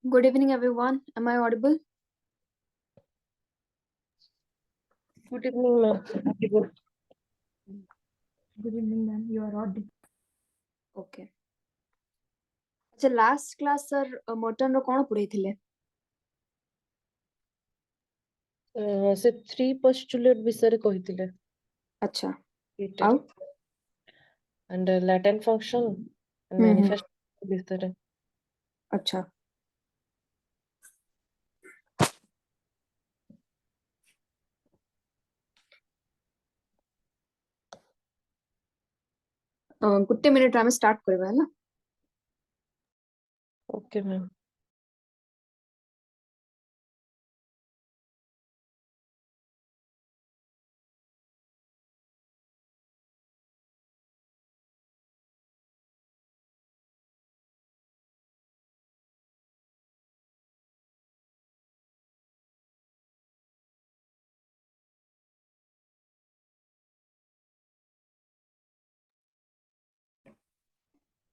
Good evening, everyone. Am I audible? Good evening, ma'am. Good evening, ma'am. You are audible. Okay. अच्छा last class sir mutton रो कोन पढ़ाई थिले? से three postulate विषय कहिथिले अच्छा Peter. आउ and latent function and hmm manifest विषय अच्छा Gutte minute आमे स्टार्ट करबा हला. Okay ma'am.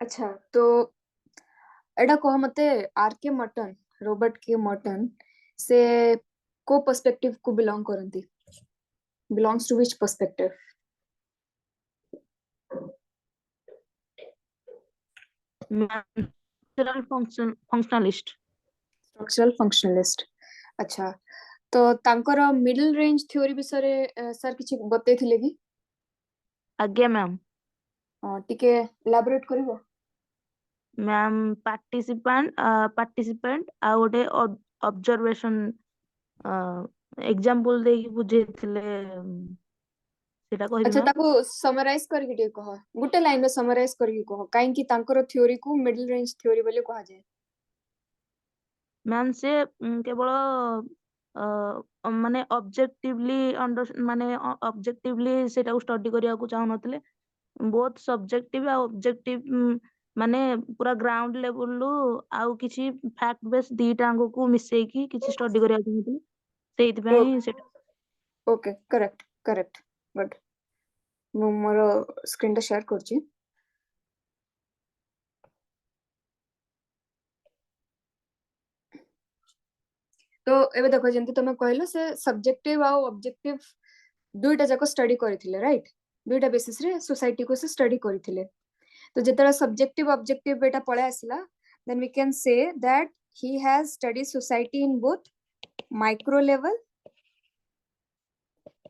अच्छा तो एडा कह मते आर के मटन रॉबर्ट के मटन से को पर्सपेक्टिव को बिलोंग करंती belongs to which perspective Structural functionalist. Structural functionalist. अच्छा तो तांकर मिडिल रेंज थ्योरी विषय सर किछि बतै थिले कि आज्ञा मैम. टिके एलाबोरेट करिवो. मैम पार्टिसिपेंट आ गोटे ऑब्जर्वेशन एग्जांपल दे कि बुझेथिले सेटा कहबी अच्छा मैम. ताको समराइज करके टे कह गुटे लाइन रे समराइज करके कह काई कि तांकर थ्योरी को मिडिल रेंज थ्योरी बोली कहा जाय. मैम से केवल माने ऑब्जेक्टिवली माने ऑब्जेक्टिवली सेटा को स्टडी करिया को चाहू नथिले. बोथ सब्जेक्टिव आ ऑब्जेक्टिव माने पूरा ग्राउंड लेवल लो आउ किछि फैक्ट बेस दीटा को मिसै की किछि स्टडी करिया को चाहू सेति पई सेटा. Okay correct correct good. मु मोर स्क्रीन टा शेयर करछि. तो एबे देखो जेंति तमे कहलो से सब्जेक्टिव आ ऑब्जेक्टिव दुईटा जाको स्टडी करथिले राइट. दुईटा बेसिस रे सोसाइटी को से स्टडी करथिले. तो जेतरा सब्जेक्टिव ऑब्जेक्टिव बेटा पळे आसिला then we can say that he has studied society in both micro level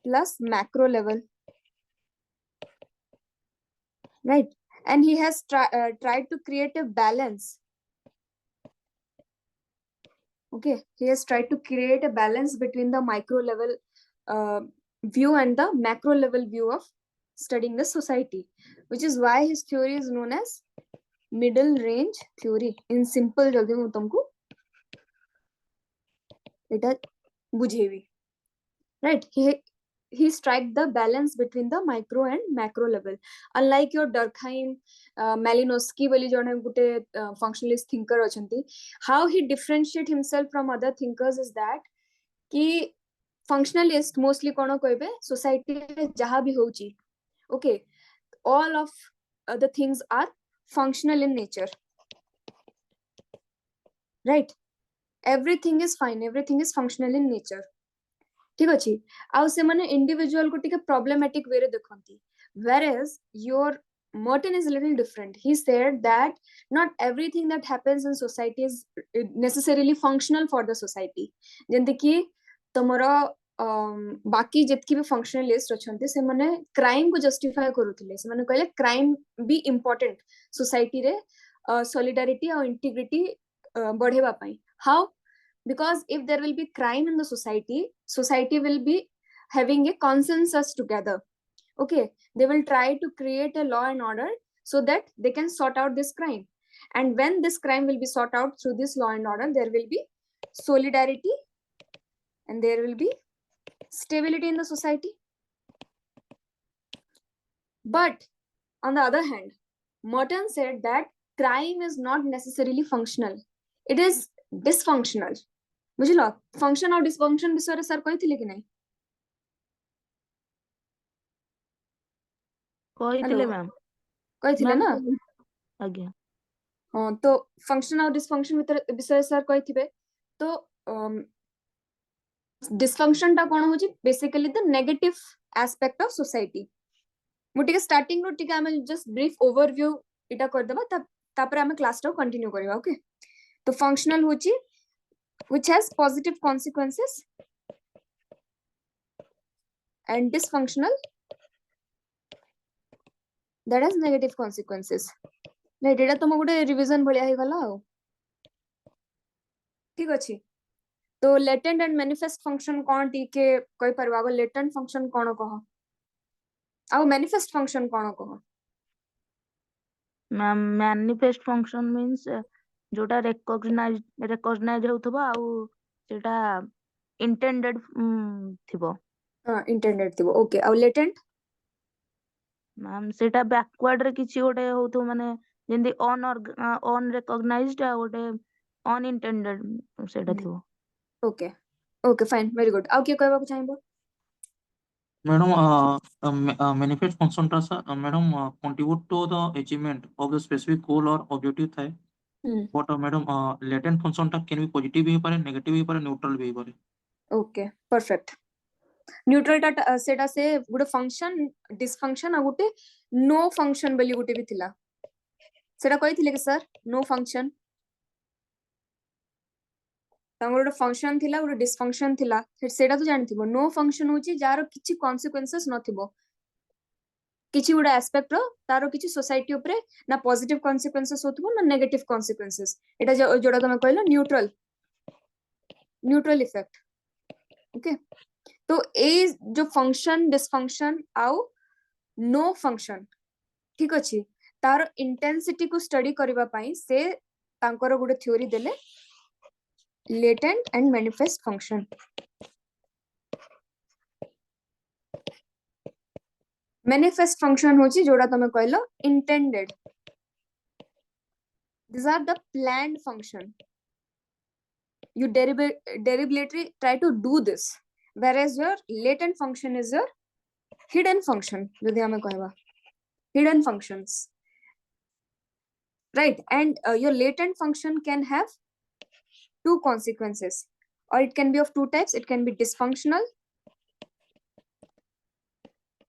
plus macro level, right? And he has tried to create a balance. Okay, he has tried to create a balance between the micro level view and the macro level view of studying the society, which is why his theory is known as middle range theory. In simple जल्दी मैं तुमको এটা बुझेवी, right? He strike the balance between the micro and macro level. Unlike your Durkheim, Malinowski बोली जने गुटे functionalist thinker अछंती, how he differentiate himself from other thinkers is that कि functionalist mostly कोन कहबे society रे जहा भी होची, okay, all of the things are functional in nature, right? Everything is fine, everything is functional in nature. ठीक अछि आ से माने इंडिविजुअल को टिके प्रॉब्लमेटिक वे रे देखंती. Whereas your Merton is a little different. He said that not everything that happens in society is necessarily functional for the society. जेंते कि तमरो बाकी जितकी भी फंक्शनलिस्ट अछंती से माने क्राइम को जस्टिफाई करूथिले. से माने कहले क्राइम भी इंपोर्टेंट सोसाइटी रे सॉलिडारिटी और इंटीग्रिटी बढ़ेबा पई. How? Because if there will be crime in the society will be having a consensus together. Okay, they will try to create a law and order so that they can sort out this crime, and when this crime will be sought out through this law and order, there will be solidarity and there will be stability in the society. But on the other hand, Merton said that crime is not necessarily functional, it is dysfunctional. बुझिल function और dysfunction विषय sir कहिथिले कि नहीं? कहिथिले ma'am. कहिथिले ना? आज्ञा. हाँ तो फंक्शन और डिसफंक्शन विषय सर कही तो डिसफंक्शन टा कोन होची basically the negative aspect of society मुटिके स्टार्टिंग रो टिके हमें जस्ट ब्रीफ ओवरव्यू इटा कर देबा तापर हमें क्लास टा कंटिन्यू करबा ओके तो फंक्शनल होची which has positive consequences and dysfunctional that has negative consequences right एटा तुम गुटे रिवीजन भलिया हे गला ठीक अछि तो लेटेंट एंड मैनिफेस्ट फंक्शन कोन टिके कोइ परवागो लेटेंट फंक्शन कोन कह आ मैनिफेस्ट फंक्शन कोन कह मैनिफेस्ट फंक्शन मीन्स जोटा रिकॉग्नाइज होथबो आउ सेटा इंटेंडेड थिबो हां इंटेंडेड थिबो ओके आ लेटेंट मैम सेटा बैकवर्ड रे किछि गोटे होथो माने जेंदी ऑन रिकॉग्नाइज्ड आ गोटे अनइंटेंडेड सेटा थिबो okay okay fine very good आ के कहबा चाहबो Madam, manifest function टा सा madam contribute to the achievement of the specific goal or objective था but madam latent function टा can be positive भी पारे negative भी पारे neutral भी पारे ओके परफेक्ट न्यूट्रल टा सेटा से गुटे फंक्शन डिसफंक्शन आ गुटे नो फंक्शन बली गुटे भी थिला सेटा कहिथिले कि सर नो फंक्शन तमर गुटे फंक्शन थिला गुटे डिसफंक्शन थिला सेटा तो जानिथिबो नो फंक्शन होची जार किछि कॉन्सिक्वेंसेस नथिबो किछि गुटे एस्पेक्ट रो तारो किछि सोसाइटी ऊपर ना पॉजिटिव कॉन्सिक्वेंसेस होतबो ना नेगेटिव कॉन्सिक्वेंसेस एटा जोडा तमे कहलो न्यूट्रल इफेक्ट ओके तो ए जो फंक्शन डिसफंक्शन आउ नो फंक्शन ठीक अछि तारो इंटेंसिटी को स्टडी करबा पई से तांकर गुटे थ्योरी देले latent and manifest function manifest function होची जोडा तमे कहलो intended these are the planned function you deliberately try to do this whereas your latent function is your hidden function jodi hame kahba hidden functions right and your latent function can have two consequences or it can be of two types it can be dysfunctional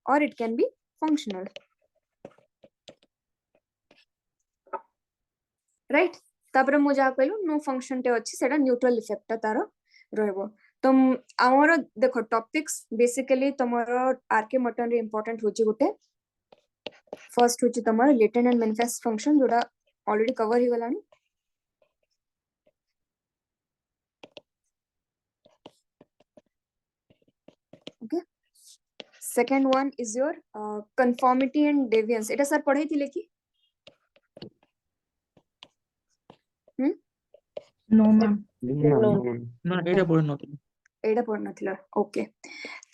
or it can be functional right तापर मु जा कहलु no function टे अछि सेटा neutral effect तारो रहबो तो हमर देखो टॉपिक्स बेसिकली तमरो आरके मर्टन रे इंपोर्टेंट होची गुटे फर्स्ट होची तमरो लेटेंट एंड मैनिफेस्ट फंक्शन जोडा ऑलरेडी कवर ही गलानी okay second one is your conformity and deviance एटा सर पढाई थिले की नो मैम ना एटा पढ नथि एटा पढ नथिला ओके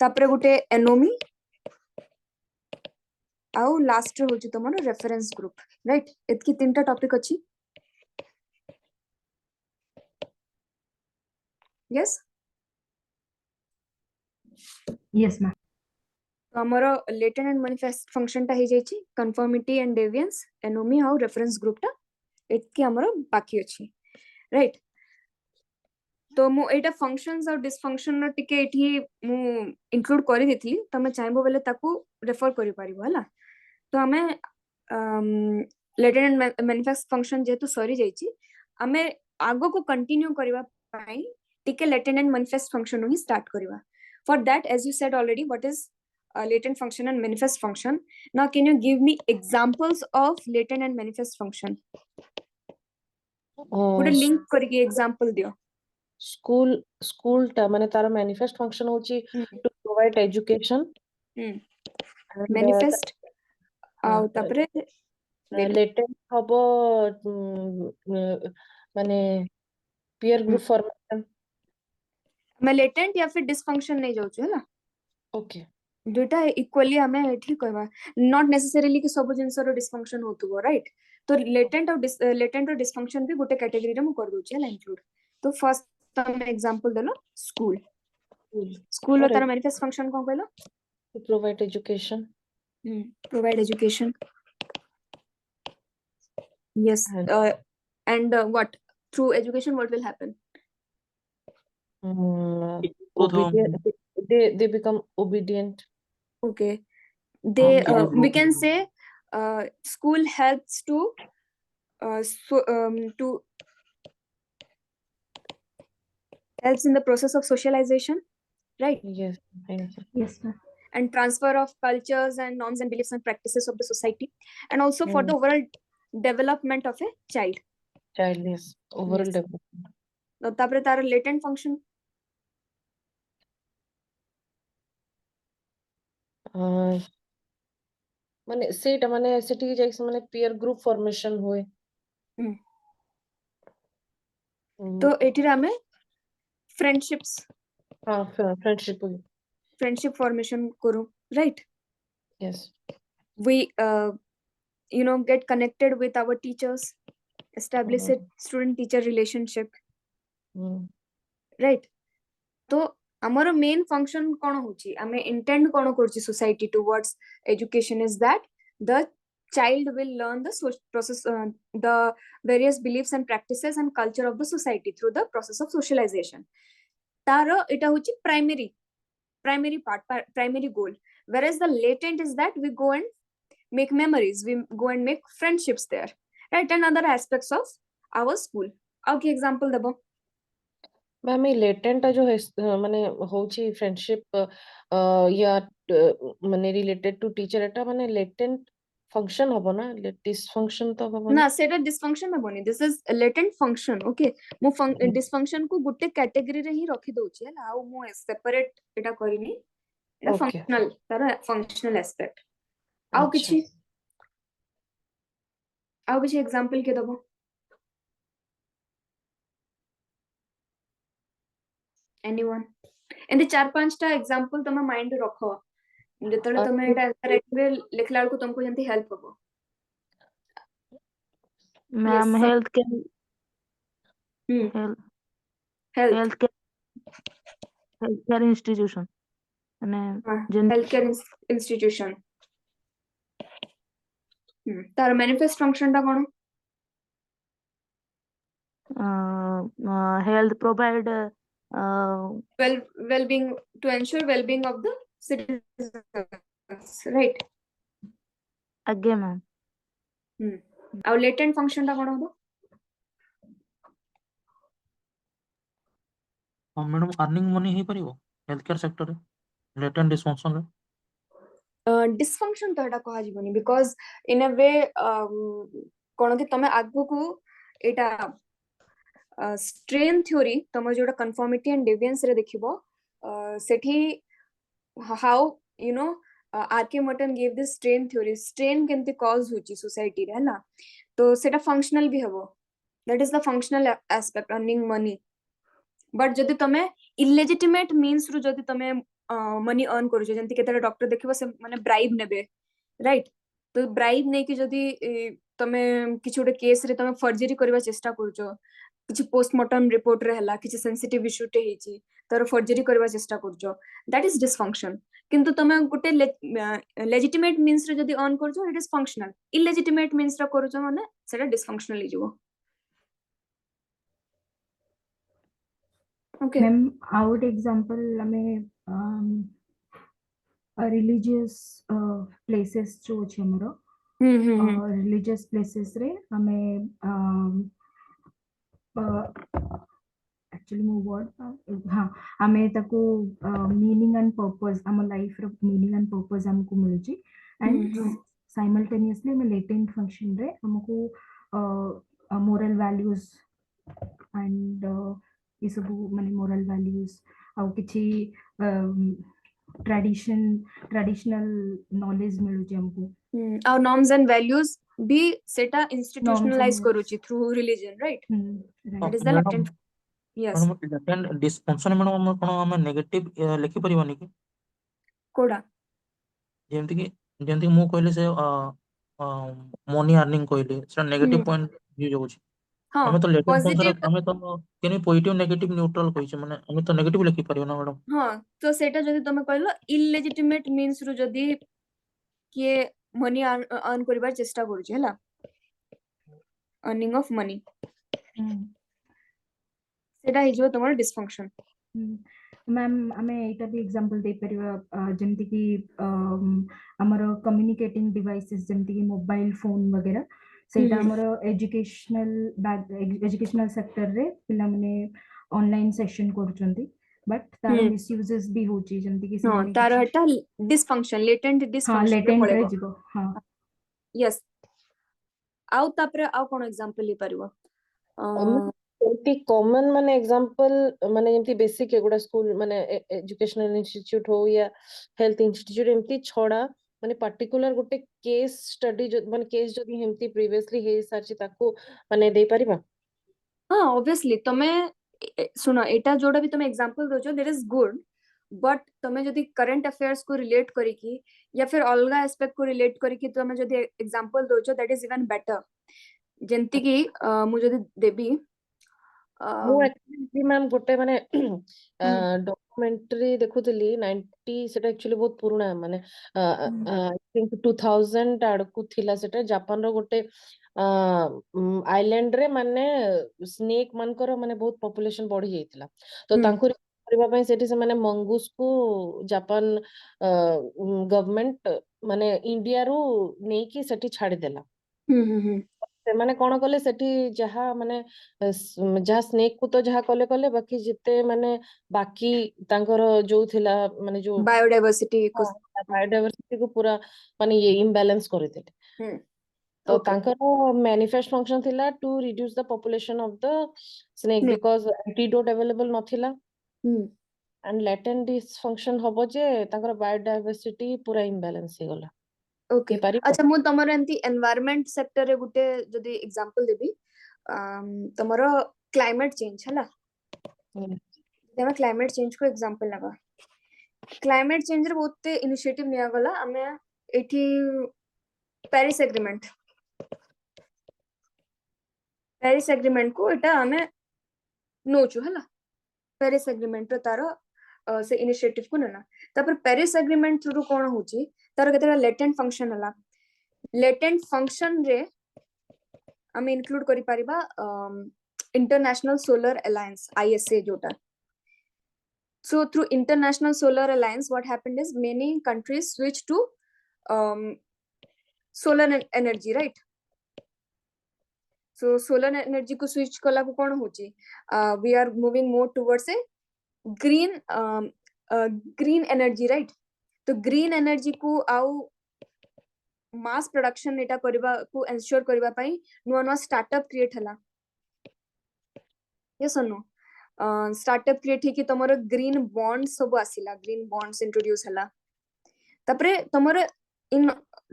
तापर गुटे एनोमी आउ लास्ट रे होची तमरो रेफरेंस ग्रुप राइट एतकी तीनटा टॉपिक अछि यस यस मैम तो हमरो लेटेंट एंड मैनिफेस्ट फंक्शन टा हे जायछि कंफर्मिटी एंड डेविएंस एनोमी आउ रेफरेंस ग्रुप टा एतकी हमरो बाकी अछि राइट तो मु एटा फंक्शंस और डिसफंक्शन नो टिके एठी मु इंक्लूड करि देथिली तमे चाहबो बेले ताकू रेफर करि पारिबो हला तो हमें लेटेंट एंड मैनिफेस्ट फंक्शन जेतु सरी जायछि हमें आगो को कंटिन्यू करबा पई टिके लेटेंट एंड मैनिफेस्ट फंक्शन ही स्टार्ट करबा for that as you said already what is latent function and manifest function now can you give me examples of latent and manifest function ଗୋଟେ link କରିକି example ଦିଅ school टा माने तार manifest function होची to provide education manifest ଆଉ ତାପରେ latent हबो माने पीयर ग्रुप फॉर्मेशन मैं latent या फिर dysfunction नहीं जाउछु हैला ओके दुटा इक्वली हमें एठी कहबा नॉट नेसेसरीली कि सब जिंस रो डिसफंक्शन होतुबो राइट तो लेटेंट और डिसफंक्शन भी गोटे कैटेगरी रे मु कर दोछि हैला इंक्लूड तो फर्स्ट तुम एग्जांपल देलो स्कूल रो तार मैनिफेस्ट फंक्शन कोन कहलो to provide education provide education yes and what through education what will happen? Obedient. They become obedient. Okay, they Okay. we can say school helps to helps in the process of socialization, right? Yes. Yes. Yes, ma'am. And transfer of cultures and norms and beliefs and practices of the society, and also for the overall development of a child. Child, yes. Overall Yes. development. তারপরে তার latent function মানে সেটা মানে সেটিকে যাইছে মানে peer group formation হয়। তো এটির আমি friendships হ্যাঁ ফ্রেন্ডশিপ হয়। friendship formation কරු, right? Yes. We get connected with our teachers, establish a student teacher relationship, right? तो ଆମର main function କଣ ହଉଛି, ଆମେ intend କଣ କରୁଛି society towards education is that the child will learn the process the various beliefs and practices and culture of the society through the process of socialization. तार এটা হচ্ছে primary part, primary goal, whereas the latent is that we go and make memories, we go and make friendships there, right? And other aspects of our school. ଆଉ କି example ଦେବ? Ma'am ଏଇ ଲେଟେଣ୍ଟଟା ଯୋଉ ମାନେ ହଉଛି friendship ୟା ମାନେ ରିଲେଟେଡ ଟୁ ଟିଚର, ଏଟା ମାନେ ଲେଟେଣ୍ଟ function ହବ ନା, ଡିସଫଙ୍କସନ ତ ହବନି? ନା ସେଟା dysfunction ହେବନି, this is a latent function. Okay, ମୁଁ dysfunction କୁ ଗୋଟେ category ରେ ହିଁ ରଖି ଦଉଛି ହେଲା, ଆଉ ମୁଁ separate ଏଟା କରିନି, ଏଟା Okay. functional, ତାର functional aspect. ଆଉ ଆଚ୍ଛା। କିଛି example କିଏ ଦବ? Anyone? ଏମିତି 4-5ଟା example ତମ mind ରେ ରଖ, ଯେତେବେଳେ ତମେ ଏଟା answer ଲେଖିଲା ବେଳକୁ ତମକୁ ଯେମିତି help ହବ। Ma'am Yes, health care institution ମାନେ healthcare institution, ତାର manifest function ଟା କଣ? health provide well-being, to ensure well-being of the citizens, right? ଆଜ୍ଞା ମ୍ୟାମ୍। ଆଉ latent function ଟା କଣ ହବ? ମ୍ୟାଡମ earning money ହେଇପାରିବ healthcare sector ରେ latent dysfunction ରେ? dysfunction ତ ଏଟା କୁହାଯିବନି, because in a way କଣ କି ତମେ ଆଗକୁ ଏଟା strain theory ତମର ଯୋଉଟା conformity and deviance ରେ ଦେଖିବ, ସେଠି how R.K. MERTON gave this strain theory, strain କେମିତି cause ହଉଛି society ରେ ହେଲା, ତ ସେଟା functional ବି ହବ, that is the functional aspect, earning money. but ଯଦି ତମେ illegitimate means ରୁ ଯଦି ତମେ money earn କରୁଛ, ଯେମିତି କେତେଟା ଡକ୍ଟର ଦେଖିବ ସେ ମାନେ bribe ନେବେ, right? ତ bribe ନେଇକି ଯଦି ତମେ କିଛି ଗୋଟେ କେସ୍ ରେ ତମେ ଫର୍ଜରୀ କରିବା ଚେଷ୍ଟା କରୁଛ, କିଛି postmortem report ରେ ହେଲା, କିଛି sensitive issue ଟେ ହେଇଛି, ତାର ଫର୍ଜରୀ କରିବା ଚେଷ୍ଟା କରୁଛ, that is dysfunction. କିନ୍ତୁ ତମେ ଗୋଟେ legitimate means ରେ ଯଦି earn କରୁଛ, it is functional. illegitimate means ରେ କରୁଛ ମାନେ ସେଟା dysfunctional ହେଇଯିବ। Okay. मैम आउट एग्जांपल हमें रिलीजियस प्लेसेस जो अछि हमरो रिलीजियस प्लेसेस रे हमें एक्चुअली मो वर्ड हाँ हमें ताको मीनिंग एंड पर्पस हम लाइफ रो मीनिंग एंड पर्पस हमको मिलुची, एंड साइमल्टेनियसली हमें लेटेंट फंक्शन रे हमको मोरल वैल्यूज एंड ये सब माने मोरल वैल्यूज आउ किछि ट्रेडिशनल नॉलेज मिलुची हमको, our norms and values भी सेटा institutionalize करूची through religion, right? That is the latent. Yes. latent dysfunction madam ଆମେ କଣ ଆମେ ନେଗେଟିଭ ଲେଖି ପାରିବାନି କି? କୋଡା ଯେମିତି ମୁଁ କହିଲି ସେ ମନି ଆର୍ନିଂ କହିଲି, ସେଟା ନେଗେଟିଭ ପଏଣ୍ଟ ୟୁଜ ହଉଛି। ଆମେ ତ latent function ଆମେ ତ କେନି ପଜିଟିଭ ନେଗେଟିଭ ନ୍ୟୁଟ୍ରାଲ କହିଛେ, ମାନେ ଆମେ ତ ନେଗେଟିଭ ଲେଖି ପାରିବା ନା ମ୍ୟାଡମ? ହଁ, ତ ସେଟା ଯଦି ତମେ କହିଲ illegitimate means ରୁ ଯଦି କିଏ money earn କରିବାର ଚେଷ୍ଟା କରୁଛି ହେଲା, earning of money, सेटा हिजो तमर डिसफंक्शन मैम आमे एटा भी एग्जांपल दे परिवा जेमति कि हमर कम्युनिकेटिंग डिवाइसेस जेमति कि मोबाइल फोन वगैरह सेटा हमर एजुकेशनल सेक्टर रे पिला माने ऑनलाइन सेशन करचंती बट तार मिसयूजेस भी होची जेमति कि हां तार हटा डिसफंक्शन लेटेंट डिसफंक्शन लेटेंट रे जिवो हां यस आउ तापरे आउ कोन एग्जांपल ले परिवो एमती कॉमन माने एग्जांपल माने जेमती बेसिक एगुडा स्कूल माने एजुकेशनल इंस्टीट्यूट हो या हेल्थ इंस्टीट्यूट एमती छोड़ा माने पर्टिकुलर गोटे केस स्टडी माने केस जदी हेमती प्रीवियसली हे सारची ताको माने दे परिबा हां ऑब्वियसली तमे सुनो एटा जोडा भी तमे एग्जांपल दोजो दैट इज गुड बट तमे जदी करंट अफेयर्स को रिलेट करिकी या फिर अलगा एस्पेक्ट को रिलेट करिकी तमे जदी एग्जांपल दोजो दैट इज इवन बेटर जेंति कि मु जदी देबी मु एक्चुअली मैम गोटे माने डॉक्यूमेंट्री देखुतली 90 सेटा एक्चुअली बहुत पुराना माने आई थिंक 2000 आडकू थिला सेटा जापान रो गोटे आइलैंड रे माने स्नेक मानकर माने बहुत पॉपुलेशन बढ़ी जाइतिला तो तांको करबा पई सेठी से माने मंगूस को जापान गवर्नमेंट माने इंडिया रो नै कि सेठी छाडी देला ସେମାନେ କଣ କଲେ ସେଠି ଯାହା ମାନେ ଯାହା ସ୍ନେକ୍ କୁ ତ ଯାହା କଲେ କଲେ ବାକି ଯେତେ ମାନେ ବାକି ତାଙ୍କର ଯୋଉ ଥିଲା ମାନେ ଯୋଉ बायोडायवर्सिटी ବାୟୋଡାଇଭର୍ସିଟି କୁ ପୁରା ମାନେ ଇଏ ଇମ୍ବାଲାନ୍ସ କରିଦେଲେ ତ ତାଙ୍କର ମ୍ୟାନିଫେଷ୍ଟ ଫଙ୍କସନ ଥିଲା to reduce the population of the snake because antidote available नथिला एंड लेटेंट डिसफंक्शन हबो जे तांकर बायोडायवर्सिटी पूरा इम्बालांस हे गला ओके अच्छा मु तमर एंती एनवायरनमेंट सेक्टर रे गुटे जदी एग्जांपल देबी तमर क्लाइमेट चेंज हला तेमा क्लाइमेट चेंज को एग्जांपल लगा क्लाइमेट चेंज रे बहुते इनिशिएटिव निया गला हमें एठी पेरिस एग्रीमेंट को एटा हमें नोचु हला पेरिस एग्रीमेंट रो तारो से इनिशिएटिव को नला तापर पेरिस एग्रीमेंट थ्रू कोन होची तार केतरा लेटेंट फंक्शन हला लेटेंट फंक्शन रे हम इंक्लूड करि परिबा इंटरनेशनल सोलर अलायंस ISA जोटा so through international solar alliance what happened is many countries switched to solar energy right so solar energy को switch कला को कोन होची we are moving more towards a green energy right तो green energy को आउ mass production एटा करबा को ensure करबा पई नुवा नुवा स्टार्टअप क्रिएट हला यस नो स्टार्टअप क्रिएट हे कि तमरो ग्रीन बॉन्ड्स सब आसिला ग्रीन बॉन्ड्स इंट्रोड्यूस हला तपरे तमरो in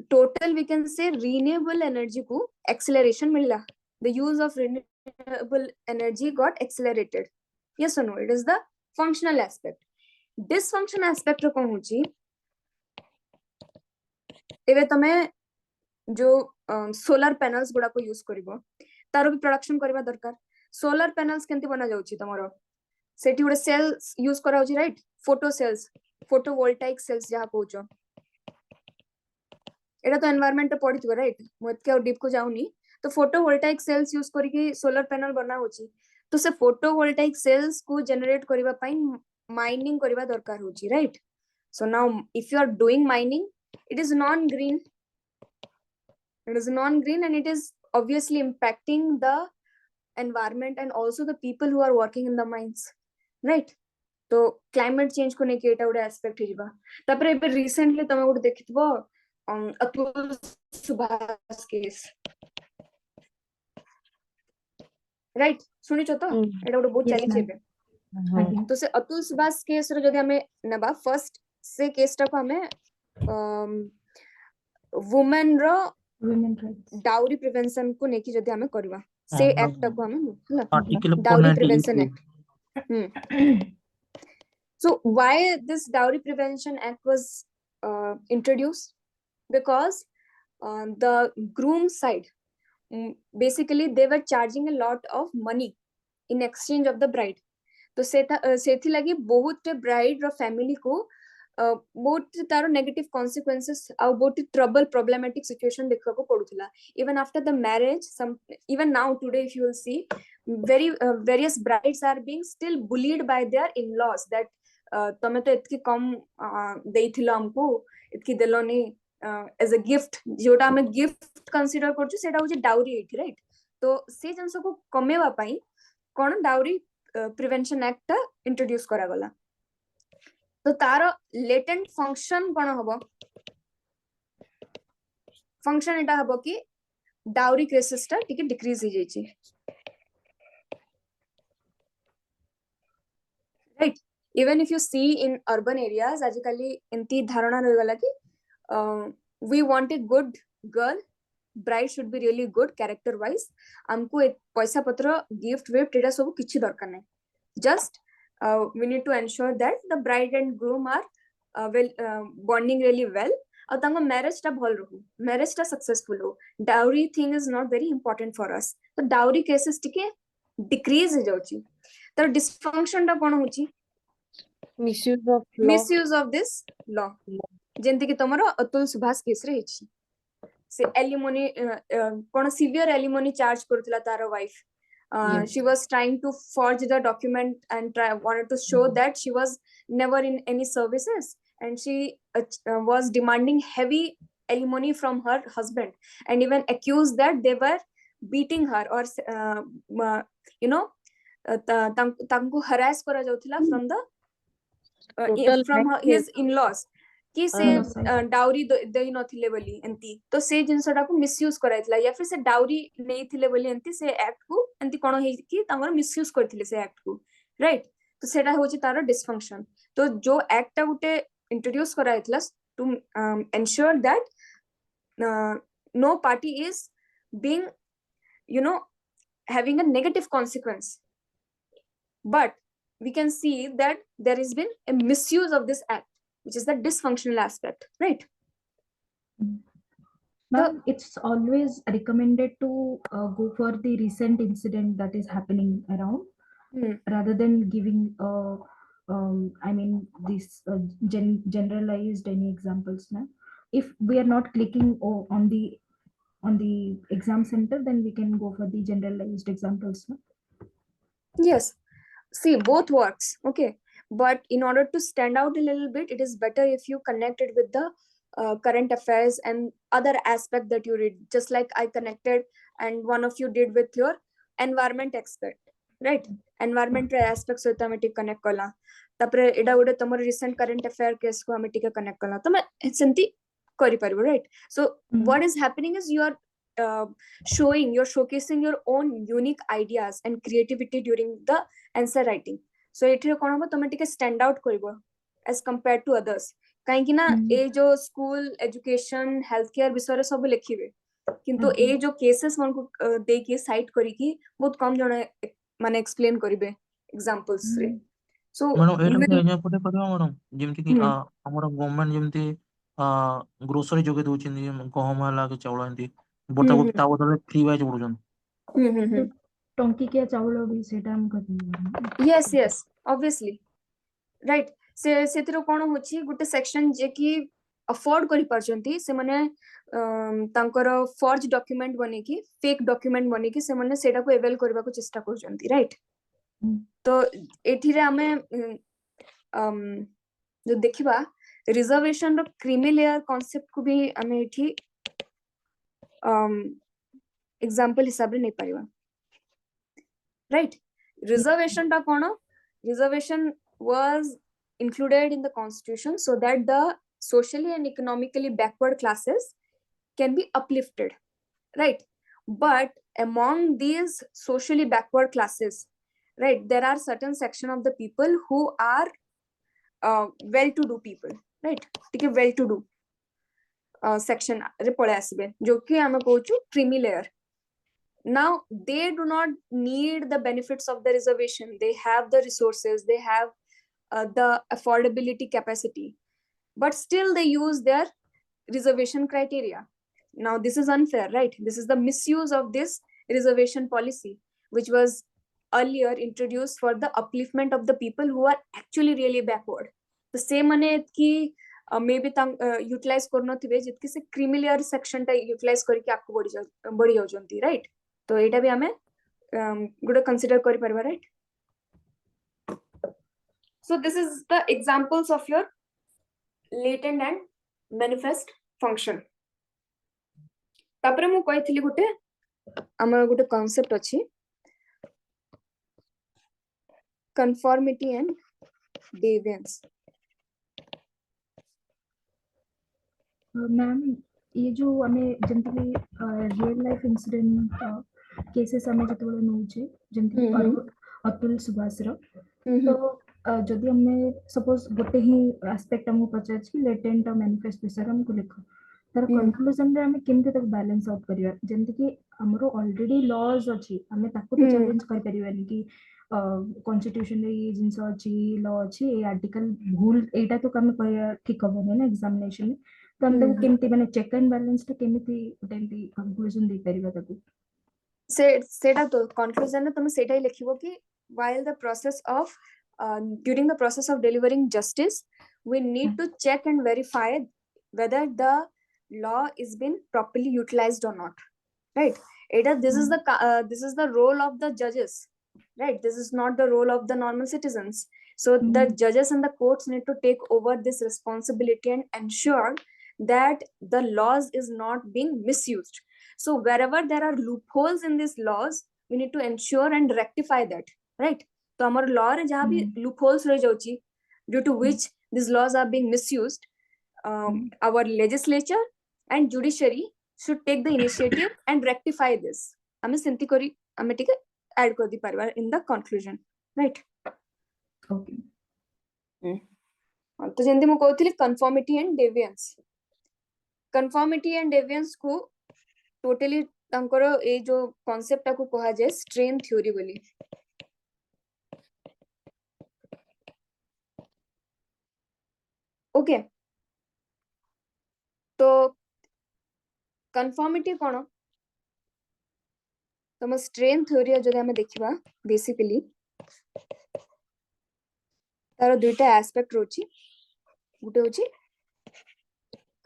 total we can say renewable energy को एक्सेलरेशन मिलला the use of renewable energy got accelerated yes no it is the functional aspect dysfunction aspect को होची एवे तमे जो सोलर पैनल्स गुडा को यूज करिवो तारो भी प्रोडक्शन करबा दरकार सोलर पैनल्स केंति बना जाउची तमरो सेठी गुडे सेल्स यूज करा होची right photo cells photovoltaic cells जहा कहउचो एटा तो एनवायरनमेंट पे पडिथो राइट मोत के डीप को जाउनी तो फोटोवोल्टाइक सेल्स यूज करिके सोलर पैनल बना होची तो से फोटोवोल्टाइक सेल्स को जनरेट करबा पई माइनिंग करबा दरकार होची right so now if you are doing mining it is non-green and it is obviously impacting the environment and also the people who are working in the mines right तो climate change को नेके एटा उडा aspect Hiba तापर एबे recently तमे उड देखितबो Atul Subhash case right सुनिचो तो एटा उड बहुत चली छेबे तो से अतुल सुभाष केस रो जदी हमें नबा फर्स्ट से केस टा को हमें वुमेन रो डाउरी प्रिवेंशन को नेकी जदी हमें करबा से एक्ट को हमें हला dowry prevention act so why this dowry prevention act was introduced because the groom side basically they were charging a lot of money in exchange of the bride तो सेथि लगी बहुत ब्राइड रो फैमिली को बहुत तार नेगेटिव कॉन्सिक्वेंसेस आउ बहुत trouble problematic situation देखा को पड़ुला even after the marriage some even now today if you will see very various brides are being still bullied by their in-laws that तमे तो इतकी कम देइथिलो हमको इतकी देलोनी एज अ गिफ्ट जोटा हमें गिफ्ट कंसीडर करछु सेटा होची डाउरी एठी राइट तो से जंस को कमेवा पई कोन डाउरी प्रिवेंशन एक्ट इंट्रोड्यूस करा गला तो तार लेटेंट फंक्शन कोन हबो फंक्शन एटा हबो कि डाउरी केसेस टा टिके डिक्रीज हो जाई छी right even if you see in urban areas आजिकली एंती धारणा रह गला कि we want a good girl bride should be really good character wise हमको पैसा पत्र गिफ्ट विफ्ट एटा सब किछि दरकार नै just we need to ensure that the bride and groom are bonding really well और तांको मैरिज टा भल रहू मैरिज टा सक्सेसफुल हो dowry thing is not very important for us तो डाउरी केसेस टिके डिक्रीज हो जाउची तो डिसफंक्शन टा कोन होची मिसयूज ऑफ दिस लॉ जेंति कि तमरो अतुल सुभाष केस रे हिची से एलिमोनी कोन सिवियर एलिमोनी चार्ज करथिला तारो wife she was trying to forge the document and wanted to show that she was never in any services and she was demanding heavy alimony from her husband and even accused that they were beating her or you know tanku harass kara jautila from the from his in-laws कि से dowry देई नथिले बोली एंती तो से जिंसटा को misuse कराइतला या फिर से डाउरी नै थिले बोली एंती से एक्ट को एंती कोन हे कि तांगर मिसयूज करथिले से एक्ट को राइट तो सेटा होची तारो डिसफंक्शन तो जो एक्ट उटे इंट्रोड्यूस कराइतला to ensure that no party is being having a negative consequence but we can see that there has been a misuse of this act which is the dysfunctional aspect, right? Ma'am, it's always recommended to go for the recent incident that is happening around rather than giving these generalized any examples. Ma'am, if we are not clicking on the exam center, then we can go for the generalized examples. Ma'am. Yes, see, both works, okay. But in order to stand out a little bit, it is better if you connect it with the current affairs and other aspect that you read. Just like I connected and one of you did with your environment expert, right? Environment aspects with hame tik connect kala. Tapre eda gode tomar recent current affair case ko hame tik connect kala. Tome semti kari paribo, right? So what is happening is you are you're showcasing your own unique ideas and creativity during the answer writing. So एठिरे कोन हम तमे टिके stand out करबो as compare to others काहे कि ना ए जो school education health care विषय रे सब लिखिबे किंतु ए जो केसेस मन को दे के साइट करी की बहुत कम जण माने एक्सप्लेन करिवे एग्जांपल्स रे सो मैडम एटा एजा पटे करबा मैडम जेमति कि हमर गवर्नमेंट जेमति ग्रोसरी जोगे दोचिन गहम हला के चावल एंती बता को ता बदले फ्री वाइज पडुजन टंकी के चावल भी सेटा हम करनी यस यस ऑब्वियसली राइट से सेतिरो कोन होची गुटे सेक्शन जे कि अफोर्ड करि परचंती से माने तांकर फॉर्ज डॉक्यूमेंट बने की फेक डॉक्यूमेंट बने की से माने सेटा को एवेल करबा को चेष्टा करचंती राइट तो एठिरे हमें जो देखिबा रिजर्वेशन रो क्रीमी लेयर कांसेप्ट को भी हमें एठी एग्जांपल हिसाब रे नै Paribas right reservation ta kono reservation was included in the constitution so that the socially and economically backward classes can be uplifted right but among these socially backward classes right there are certain section of the people who are well to do people right ठीक है well to do section रे पळे आसीबे जो कि हम कहूछु creamy layer now they do not need the benefits of the reservation they have the resources they have the affordability capacity but still they use their reservation criteria now this is unfair right this is the misuse of this reservation policy which was earlier introduced for the upliftment of the people who are actually really backward तो से माने कि may be utilise करनथिबे जितकी से creamy layer section टा utilise करके आपको बढ़ी जाउछंती राइट तो एटा भी हमें गुड कंसीडर करि परबा right so this is the examples of your latent and manifest function तापरे मु कहिथिली गुटे हमर गुटे कांसेप्ट अछि conformity and deviance मैम ये जो हमें जंतली रियल लाइफ इंसिडेंट केसेस हमें जतबेले नउचे जंतली अतुल सुभाष रो तो जदि हमें सपोज गोटे ही एस्पेक्ट हमको पचार छी लेटेंट और मैनिफेस्ट विषय हमको लिखो तार कंक्लूजन रे हमें केमते तक बैलेंस आउट करिया जंतली कि हमरो ऑलरेडी लॉज अछि हमें ताको तो चैलेंज कर परिवानी कि कॉन्स्टिट्यूशन रे ये जिंस अछि लॉ अछि ए आर्टिकल भूल एटा तो कम करिया ठीक होबो ना एग्जामिनेशन में तो हम तक केमती माने चेक एंड बैलेंस तो केमती उटेंती कंक्लूजन दे परिबा ताको सेटा तो कंक्लूजन तुम सेटा ही लिखिबो कि while the process of during the process of delivering justice we need to check and verify whether the law is been properly utilized or not right this is the role of the judges right this is not the role of the normal citizens so the judges and the courts need to take over this responsibility and ensure that the laws is not being misused so wherever there are loopholes in these laws we need to ensure and rectify that right तो हमारे law रे जहाँ भी loopholes रह जाउची due to which these laws are being misused our legislature and judiciary should take the initiative and rectify this हमें सेंती करी हमें ठीक है ऐड कर दी परिवार in the conclusion right okay तो जेंती मु कहउथिली conformity and deviance conformity and deviance को टोटली तांकर ए जो कांसेप्ट को कहा जाय स्ट्रेन थ्योरी बोली ओके तो conformity कोन तम स्ट्रेन थ्योरी जदि हमें देखिबा बेसिकली तार दुईटा एस्पेक्ट रोची गुटे होची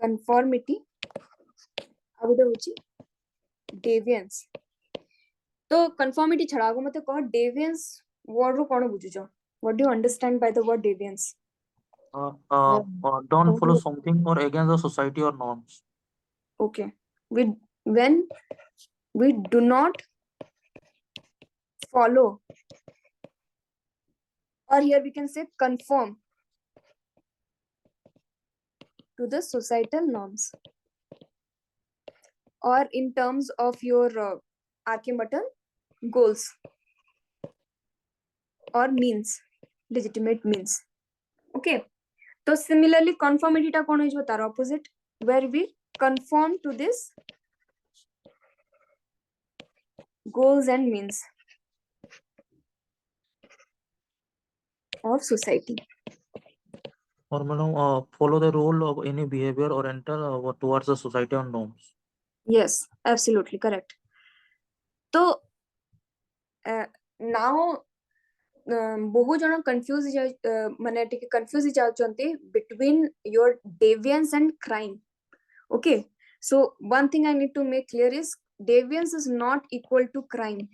conformity आ गुटे होची deviance तो conformity छड़ा को मते कह deviance वर्ड रो कोन बुझुचो what do you understand by the word deviance don't follow something or against the society or norms okay when we do not follow or here we can say conform to the societal norms or in terms of your archimetal goals or means legitimate means okay so similarly conformity ta kon hoijo tar opposite where we conform to this goals and means of society or follow the rule of any behavior or enter towards the society or norms yes absolutely correct so now बहु जन confuse माने टिके confuse जाउचंती between your deviance and crime okay so one thing I need to make clear is deviance is not equal to crime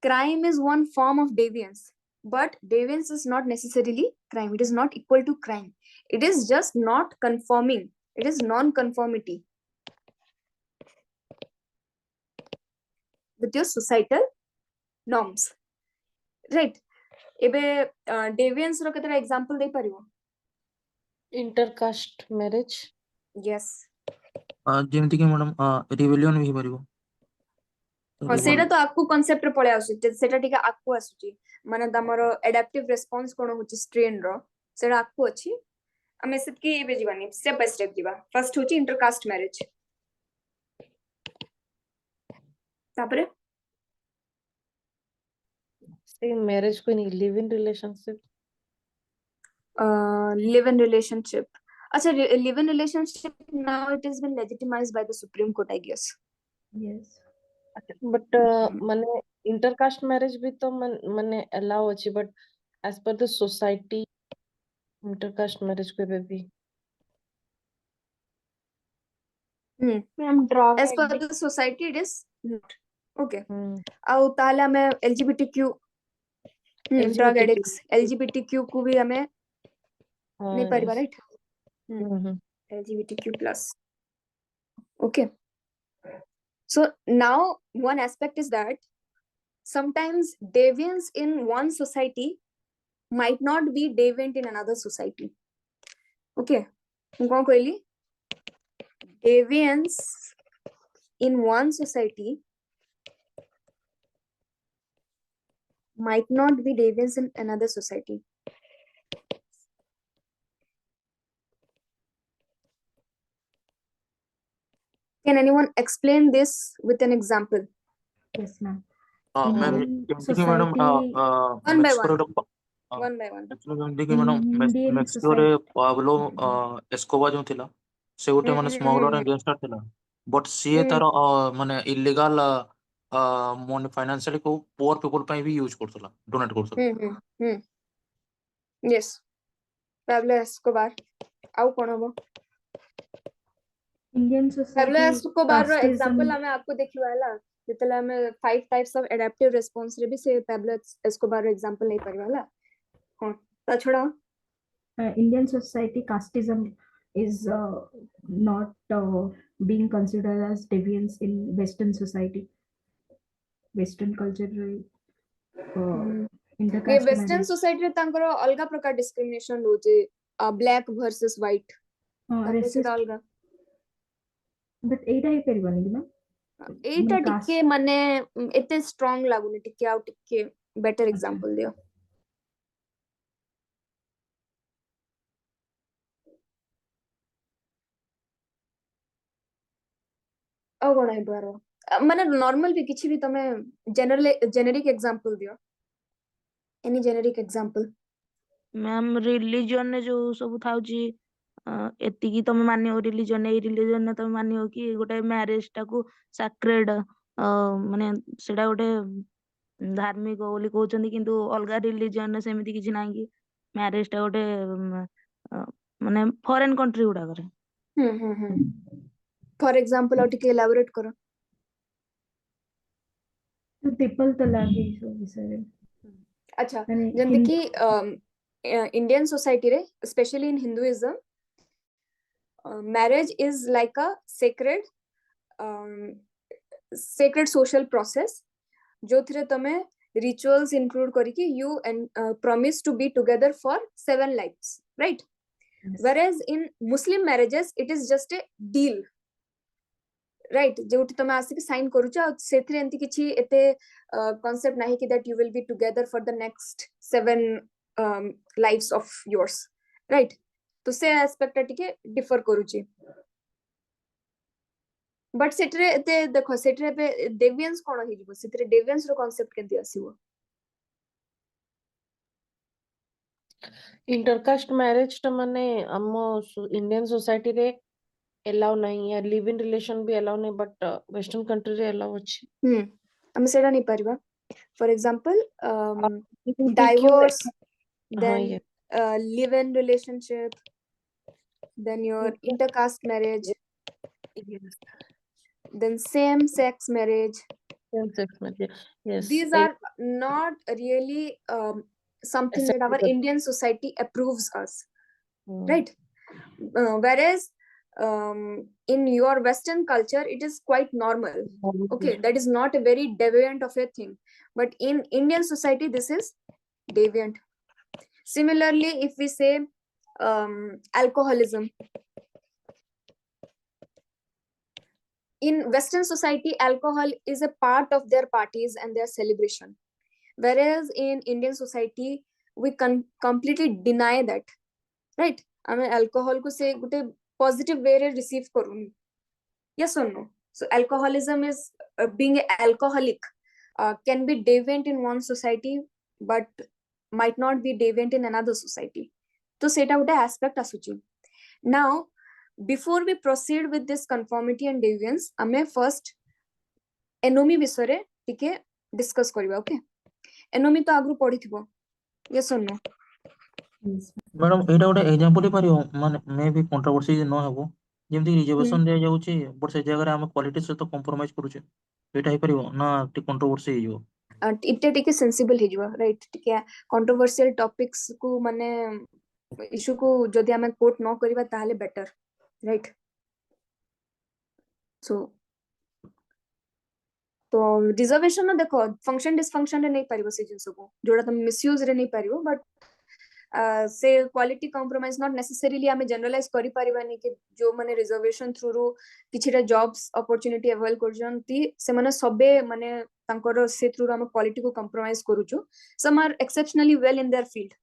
crime is one form of deviance but deviance is not necessarily crime it is not equal to crime it is just not conforming it is non-conformity with your societal norms right एबे deviance रो केतरा example दे परिवो intercaste marriage yes जेमति कि madam rebellion भी परिबो सेटा तो आपको concept रे पळे आसु सेटा टिका आपको आसुची माने तमरो एडाप्टिव रिस्पांस कोन होची स्ट्रेन रो सेटा आपको अछि हमें सेतकी एबे जीवानी स्टेप बाय स्टेप जीवा फर्स्ट होची इंटरकास्ट मैरिज तापरे मैरिज को नहीं live in relationship live in relationship अच्छा live in relationship now it has been legitimized by the Supreme Court I guess yes but माने इंटरकास्ट मैरिज भी तो माने अलाउ अछि but as per the society intercaste marriage को भी ma'am as per the society it is not okay ଆଉ ତାହେଲେ ଆମେ LGBTQ drug addicts LGBTQ को भी हमें नहीं परिवार right LGBTQ plus okay so now one aspect is that sometimes deviance in one society might not be deviant in another society okay कौन कहली deviance in one society might not be deviance in another society. Can anyone explain this with an example? Yes, ma'am. Ma'am Indian जैसे कि madam society, One by Mexico one. One by one. Actually ma'am देखिए madam Indian Mexico रे society. Pablo Escobar जो थिला से गोटे माने smuggler gangster थिला बट सीए तार माने इलीगल मनी फाइनेंशियली को पुअर पीपल पे भी यूज करथला डोनेट करथला Yes. Pablo Escobar. आउ कोन हबो Indian Pablo society Escobar रो casteism एग्जांपल हमें आपको देखिवाला जेतला हमें 5 टाइप्स ऑफ एडेप्टिव रिस्पांस रे भी से Pablo Escobar रो एग्जांपल नहीं परिवाला हां ता छोड़ा Indian society casteism is not being considered as deviance in Western society. Western culture ये intercaste वेस्टर्न marriage. सोसाइटी रे तांकर अलगा प्रकार डिस्क्रिमिनेशन होचे ब्लैक वर्सेस व्हाइट तांकर Racist, सेटा अलगा but एटा ही परिबनी कि ना एटा टिके माने एते स्ट्रांग लागुनी टिके आउ टिके बेटर एग्जांपल दियो ଆଉ କଣ ହେଇପାର ମାନେ नॉर्मल भी किछि भी तमे जेनेरिक एग्जांपल दियो any generic example ma'am religion ने जो सब थाउची एतिकी तमे मानियो रिलीजन ए रिलीजन ने तमे मानियो कि गोटे मैरिज टाकू सैक्रेड माने सेटा गोटे धार्मिक बोली कहउचंदी किंतु अलगा रिलीजन ने सेमिति किछि नाही कि मैरिज टा गोटे माने फॉरेन कंट्री गुडा करे फॉर एग्जांपल और टिके एलाबोरेट करो ट्रिपल तलाक ही सब विषय अच्छा जंते कि इंडियन सोसाइटी रे specially in Hinduism marriage is like a sacred social process जो थिरे तमे rituals include करिकी you and promise to be together for 7 lives right Yes. whereas in Muslim marriages it is just a deal right जोटी तमे आसी sign करूचा सेथिरे एंती किछि एते concept नाही कि that you will be together for the next 7 lives of yours right तो से aspect टिके डिफर करूची बट सेटरे एते देखो सेटरे पे डेवियंस कोन हे जिवो सेटरे डेवियंस रो कांसेप्ट केंती आसीबो इंटरकास्ट मैरिज टा माने हमो इंडियन सोसाइटी रे एलाउ नहीं या लिव इन रिलेशन भी एलाउ नहीं बट वेस्टर्न कंट्री रे एलाउ अछि हम सेडा नहीं परबा for example divorce then live in relationship then your intercaste marriage then same sex marriage yes these are not really something that our Indian society approves us right whereas in your Western culture it is quite normal okay that is not a very deviant of a thing but in Indian society this is deviant similarly if we say alcoholism in Western society alcohol is a part of their parties and their celebration whereas in Indian society we completely deny that right I mean alcohol को से गुटे positive way रे receive करूनी yes or no so alcoholism is being alcoholic can be deviant in one society but might not be deviant in another society तो सेटा गुटे aspect आसुची now before we proceed with this conformity and deviance हमें first anomie विषय टिके discuss करबा okay anomie तो आगु पढिथिबो yes or no Yes. Madam एटा गोटे एग्जांपल ही पारियो माने मे भी कंट्रोवर्सी न हेबो जेमति रिजर्वेशन दे जाउची बट से जगह रे हम क्वालिटी से तो कंप्रोमाइज करूचे एटा ही पारियो ना टी कंट्रोवर्सी ही जो इटे टिके सेंसिबल हिजवा राइट टिके कंट्रोवर्शियल टॉपिक्स को माने इशू को जदि हमें कोट न करबा ताले बेटर राइट सो तो रिजर्वेशन न देखो फंक्शन डिसफंक्शन रे नहीं पारिबो से जिंस को जोड़ा तुम मिसयूज रे नहीं पारिबो बट से क्वालिटी कंप्रोमाइज नॉट नेसेसरीली हमें जनरलाइज करि पारिबानी कि जो माने रिजर्वेशन थ्रू रू किछिटा जॉब्स अपॉर्चुनिटी अवेल करजंती से माने सबे माने तांकर से थ्रू हम क्वालिटी को कंप्रोमाइज करूछु some are exceptionally well in their field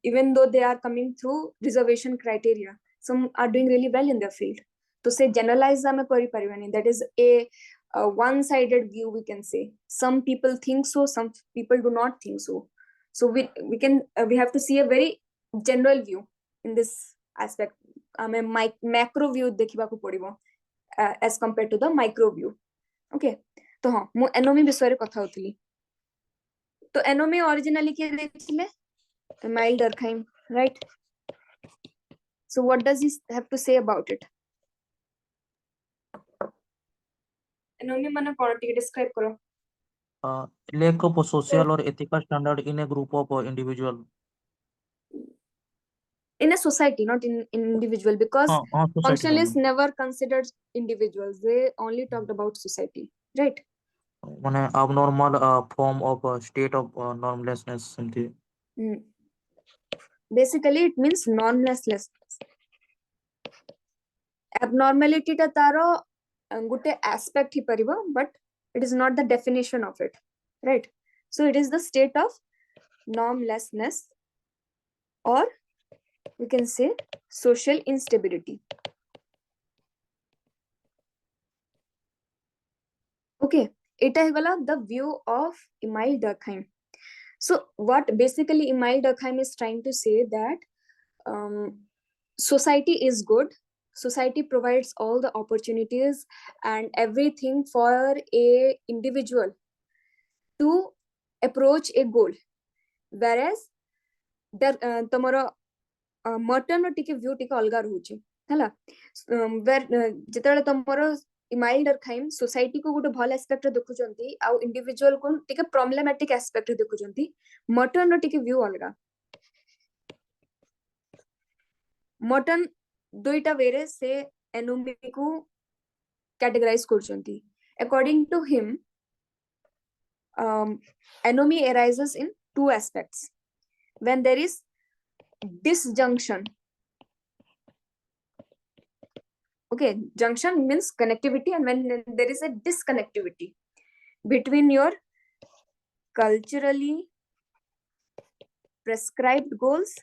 even though they are coming through reservation criteria some are doing really well in their field तो से generalize हमें करि पारिबानी that is a one sided view we can say some people think so some people do not think so so we have to see a very general view in this aspect हमें macro view देखिबा को पड़िबो as compared to the micro view okay तो हाँ मु anomie विषय रे कथा होतली तो एनोमी ओरिजिनली के देखिले Emile Durkheim, right? So what does he have to say about it? Anomy mane kona tige describe karo. lack of social or ethical standard in a group of individual In a society, not in individual, because society functionalists never considered individuals. They only talked about society, right? माने abnormal form of state of normlessness समथि Basically it means normlessness. Abnormality ta taro gute aspect hi paribo but it is not the definition of it, right? So it is the state of normlessness or we can say social instability. Okay, it is the view of Emile Durkheim. So what basically Emile Durkheim is trying to say that society is good, society provides all the opportunities and everything for a individual to approach a goal, whereas tomorrow MERTON टिके view टिके अलगा रहउची हला जेतेले तमरो email Durkheim society को गोटे भल aspect रे देखुचंती आ individual को टिके प्रॉब्लमेटिक एस्पेक्ट रे देखुचंती MERTON टिके व्यू अलगा MERTON दुईटा वेरे से एनोमी को कैटेगराइज करचंती according to him anomy arises in two aspects when there is disjunction. Okay, junction means connectivity and when there is a disconnectivity between your culturally prescribed goals,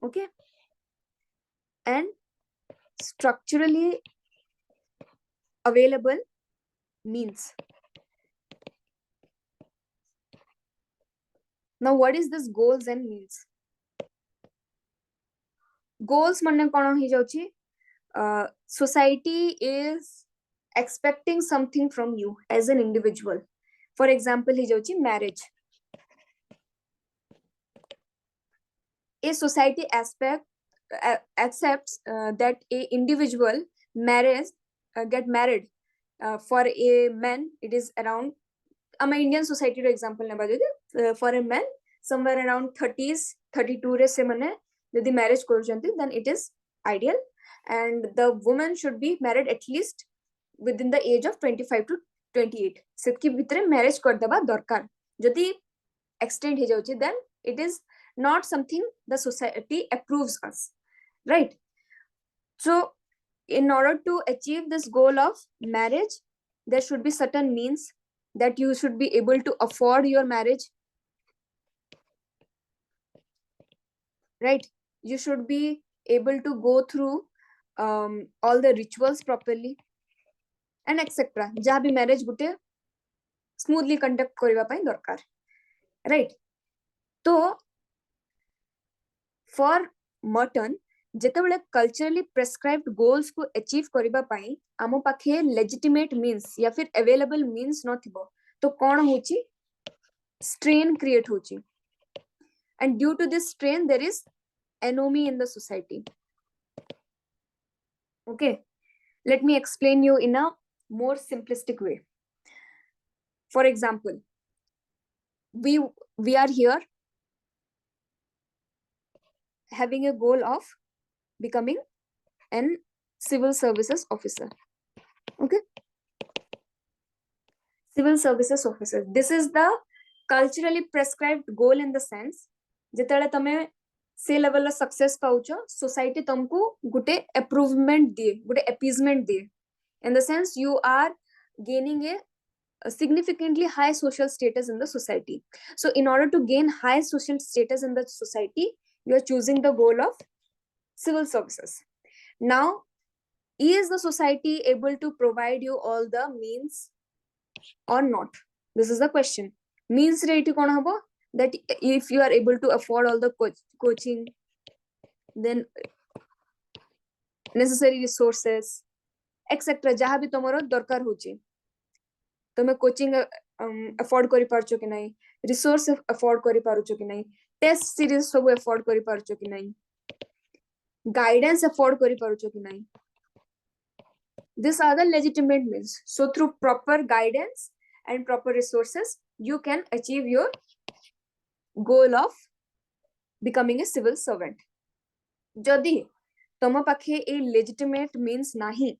okay, and structurally available means. Now what is this goals and means? Goals manne kono hi jauchi society is expecting something from you as an individual. For example hi jauchi marriage. A society accepts that a individual get married for a man it is around Indian society for example for a man somewhere around 30s 32 re se mane jodi marriage koruchanti then it is ideal and the woman should be married at least within the age of 25 to 28 setki bhitre marriage kar deba darkar jodi extend he jauchi then it is not something the society approves us, right? So in order to achieve this goal of marriage there should be certain means that you should be able to afford your marriage, right? You should be able to go through all the rituals properly and etc. jaha bhi marriage gute smoothly conduct kariba pai darkar, right? तो for MERTON जेतेबेले culturally prescribed goals को achieve करिबा पई आमो पाखे legitimate means या फिर available means नथिबो तो कोन होची strain create hochi, and due to this strain there is anomie in the society. Okay, let me explain you in a more simplistic way. For example, we are here having a goal of becoming an civil services officer. Okay, civil services officer, this is the culturally prescribed goal in the sense जेतेले तमे से level success पाउछ society तुमको गुटे approvement दिए, गुटे appeasement दिए, in the sense you are gaining a significantly high social status in the society. So in order to gain high social status in the society, you are choosing the goal of civil services. Now, is the society able to provide you all the means or not? This is the question. Means rate kon habo, that if you are able to afford all the coaching, then necessary resources, etc. jaha bhi tomaro darkar hochi, tome coaching afford kari parcho ki nahi, resource afford kari parucho ki nahi, test series सब afford kari parucho ki nahi, guidance afford kari parucho ki nahi. These are the legitimate means. So through proper guidance and proper resources, you can achieve your goal of becoming a civil servant. Jodi toma pakhe a legitimate means nahi,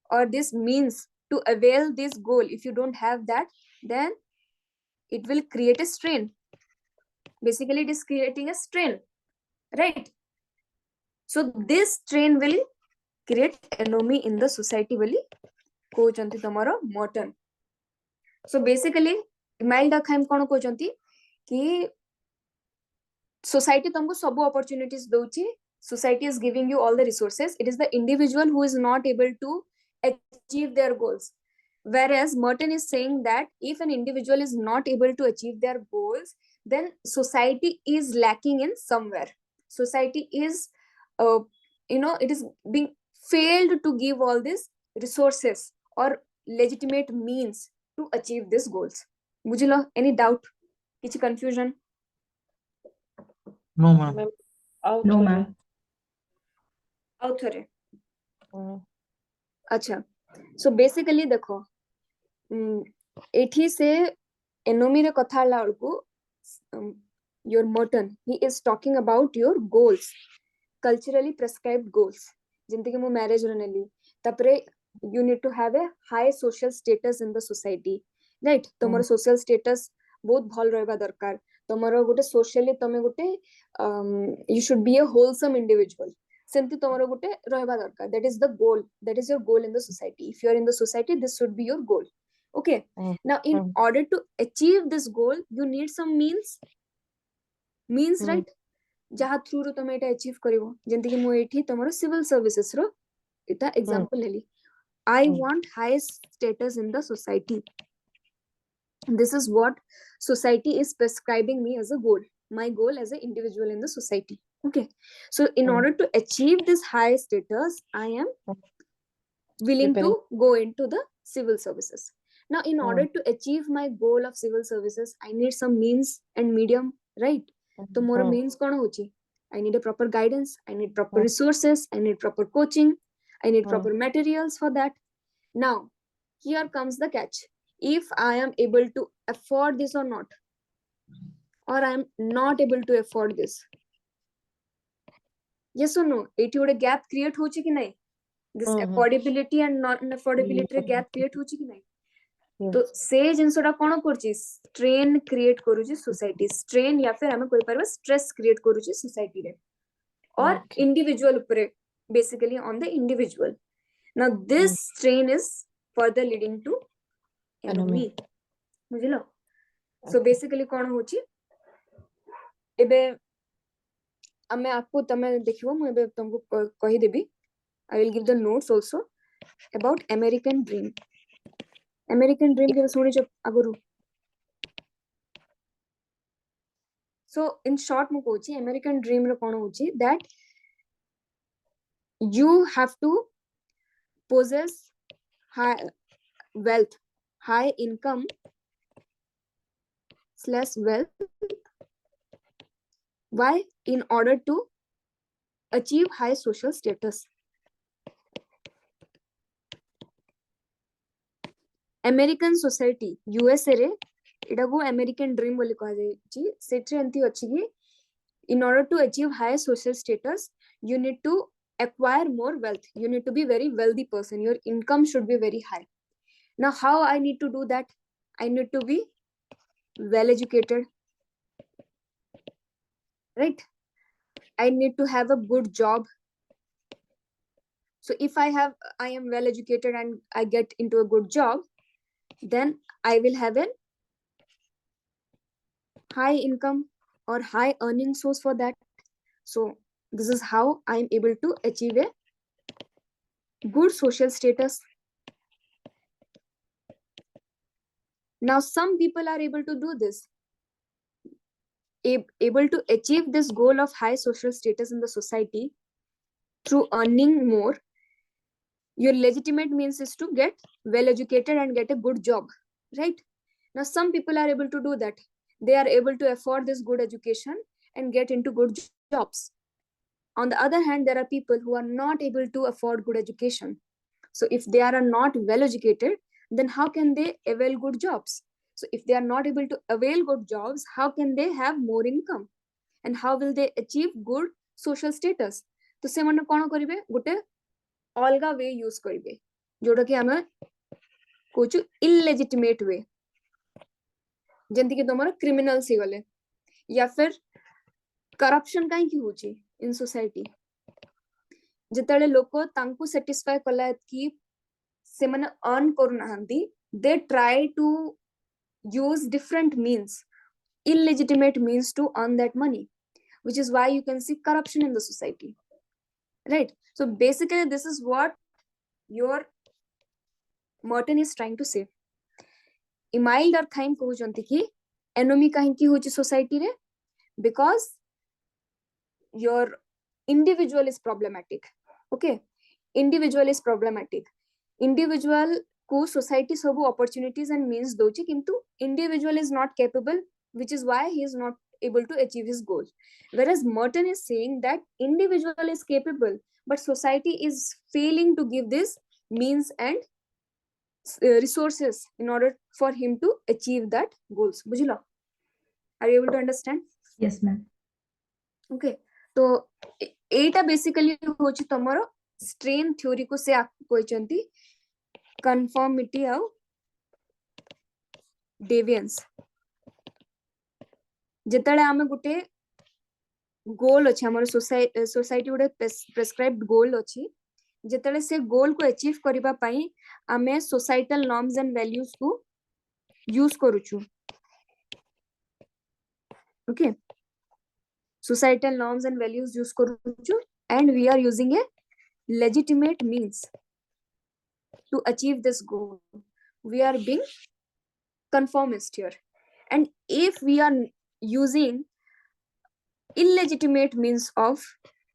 or this means to avail this goal, if you don't have that, then it will create a strain. Basically, it is creating a strain, right? So this strain will create anomie in the society. Will कहउचंती तमरो MERTON. So basically माइल्ड अखाइम कोन कहउचंती कि society तुमको सब opportunities Dochi, society is giving you all the resources, it is the individual who is not able to achieve their goals. Whereas MERTON is saying that if an individual is not able to achieve their goals, then society is lacking in somewhere. Society is it is being failed to give all these resources or legitimate means to achieve these goals. Bujilo, any doubt? Kichi confusion? No, ma'am. No, ma'am. Author. अच्छा, so basically देखो, एठी से anomie रे कथा लाड़को your MERTON, he is talking about your goals, culturally prescribed goals. जिनते कि मो marriage रनेली, तपरे you need to have a high social status in the society, right? तमरो social status बहुत भल रहबा दरकार, तमरो गोटे socially तमे गोटे you should be a wholesome individual. सेमती तमरो गोटे रहबा दरकार. That is the goal, that is your goal in the society. If you are in the society, this should be your goal. Okay, now in order to achieve this goal, you need some means, right? जहा through रो तमे एटा achieve करिवो, जेंति कि मो एठी तमरो civil services रो एटा example लेली. I want high status in the society. This is what society is prescribing me as a goal, my goal as an individual in the society. Okay, so in order to achieve this high status, I am willing to go into the civil services. Now in order to achieve my goal of civil services, I need some means and medium, right? So more means kono hochi, I need a proper guidance, I need proper resources, I need proper coaching, I need proper materials for that. Now here comes the catch. If I am able to afford this or not, or I am not able to afford this, yes or no, it would a gap create hochi ki nahi? This affordability and not affordability gap create hochi ki nahi? तो से जिनसोटा कोन करछि, strain create करूछि society, strain या फिर हमें कोइ परबा stress create करूछि society रे और individual ऊपर, basically on the individual. Now this strain is further leading to anomie. बुझिलो? सो बेसिकली कोन होछि, एबे हमें आपको तमे देखिबो, मु एबे तुमको कहि देबी. I will give the notes also about American Dream. American Dream के सुनी जब अगुरु. So in short मु कहूची American Dream रे कोन होची, that you have to possess high wealth, high income, wealth. Why? In order to achieve high social status. American society, USA रे इटा को American dream बोली कहा जाए जी सेट्रे अंती अच्छी की in order to achieve high social status you need to acquire more wealth, you need to be very wealthy person, your income should be very high. Now how I need to do that? I need to be well educated, right? I need to have a good job. So if I am well educated and I get into a good job, then I will have a high income or high earning source for that. So this is how I am able to achieve a good social status. Now some people are able to do this, able to achieve this goal of high social status in the society through earning more. Your legitimate means is to get well educated and get a good job, right? Now some people are able to do that. They are able to afford this good education and get into good jobs. On the other hand, there are people who are not able to afford good education. So if they are not well educated, then how can they avail good jobs? So if they are not able to avail good jobs, how can they have more income? And how will they achieve good social status? तो से माने कोन करिवे गुटे अलगा वे use करिवे जोटा कि हमें कोचु illegitimate वे जेंति कि तमरा क्रिमिनल्स ही गले या फिर करप्शन काहे की होची इन सोसाइटी जेतले लोक तांकु सैटिस्फाई कला कि से माने अर्न करना हंती they try to use different means, illegitimate means to earn that money, which is why you can see corruption in the society, right? So basically this is what your MERTON is trying to say. Imailed or Khaim kohuchanti ki enemy kahinki hochi society re because your individual is problematic. Okay, individual is problematic. Individual को society सब opportunities and means दोची किंतु individual is not capable, which is why he is not able to achieve his goal. Whereas MERTON is saying that individual is capable, but society is failing to give this means and resources in order for him to achieve that goals. बुझिलो? Are you able to understand? Yes, ma'am. Okay. तो एटा basically होची तमरो strain theory को से आपको कोइचंती conformity और deviance. जेतले आमे गुटे गोल अछि हमर society गुटे prescribed गोल अछि जेतले से गोल को अचीव करिबा पई आमे सोसाइटल नॉर्म्स एंड वैल्यूज को यूज करूछु. Okay, societal norms and values use करूछु and we are using a legitimate means to achieve this goal. We are being conformist here, and if we are using illegitimate means of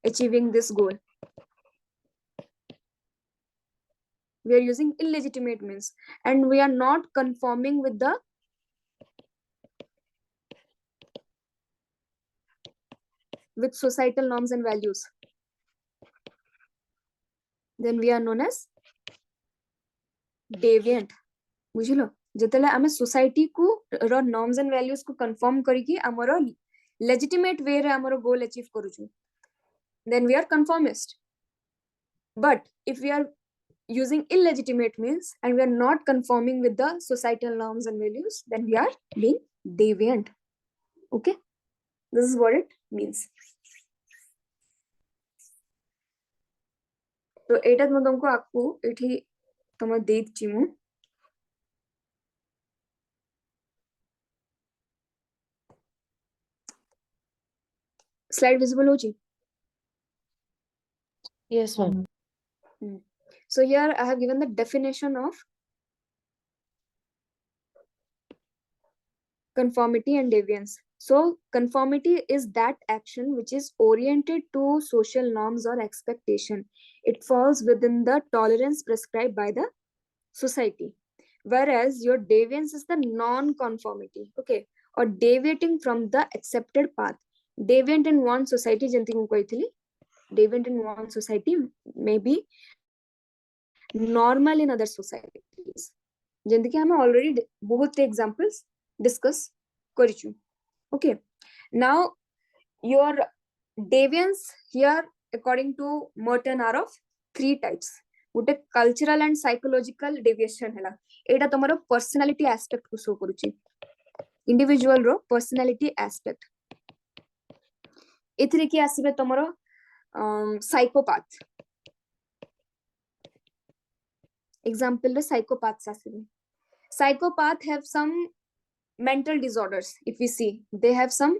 achieving this goal, we are using illegitimate means and we are not conforming with the societal norms and values, then we are known as deviant. बुझिलो जेतले आमे society को रो norms and values को conform करिकि हमरो legitimate way रे हमरो गोल अचीव करूछु, then we are conformist. But if we are using illegitimate means and we are not conforming with the societal norms and values, then we are being deviant. Okay, this is what it means. तो एटा म तुमको आपको एठी तम देख Chimu slide visible hochi. Yes, ma'am. So here I have given the definition of conformity and deviance. So conformity is that action which is oriented to social norms or expectation. It falls within the tolerance prescribed by the society. Whereas your deviance is the non-conformity, okay, or deviating from the accepted path. Deviant in one society जेंति को कहथली, deviant in one society may be normal in other societies. जेंति कि हमें already बहुत examples discuss करिछु. Okay, now your deviance here according to MERTON are of three types. गोटे cultural and psychological deviation हैला. एटा तमरो personality aspect को show करूची. Individual रो personality aspect. एथिरे कि आसीबे तमरो psychopath. Example रे psychopaths आसीबे. Psychopath have some mental disorders. If we see, they have some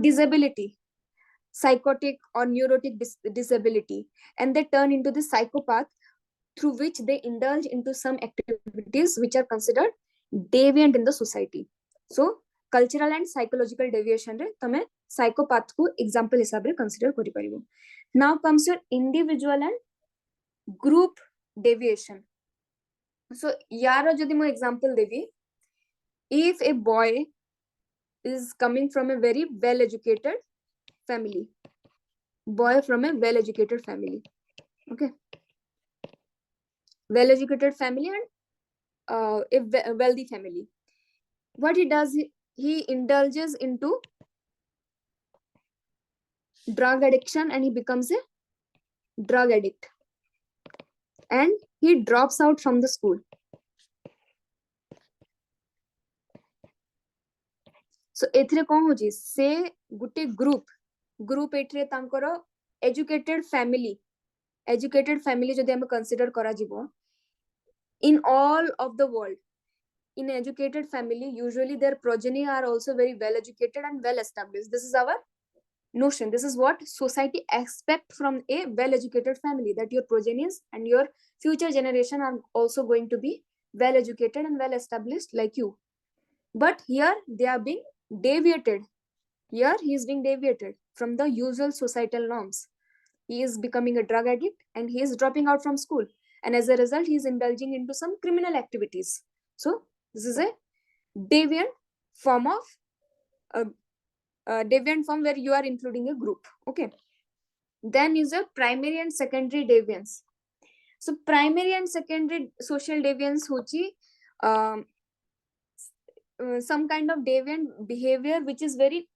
disability, psychotic or neurotic disability, and they turn into the psychopath, through which they indulge into some activities which are considered deviant in the society. So cultural and psychological deviation re tame psychopath को example हिसाब रे consider करि परिबो. Now comes your individual and group deviation. So यार जदि मो example Devi, if a boy is coming from a very well educated family, okay, well educated family and a wealthy family, what he does, he indulges into drug addiction and he becomes a drug addict and he drops out from the school. So एथरे कौन हो जी से गुटे group एथरे तांकर educated family जदि हम consider करा जिवो, in all of the world, in educated family usually their progeny are also very well educated and well established. This is our notion. This is what society expect from a well educated family, that your progenies and your future generation are also going to be well educated and well established like you. But here they are being deviated. Here he is being deviated from the usual societal norms. He is becoming a drug addict and he is dropping out from school, and as a result he is indulging into some criminal activities. So this is a deviant form of deviant form where you are including a group. Okay, then is a primary and secondary deviance. So primary and secondary social deviance hochi some kind of deviant behavior which is very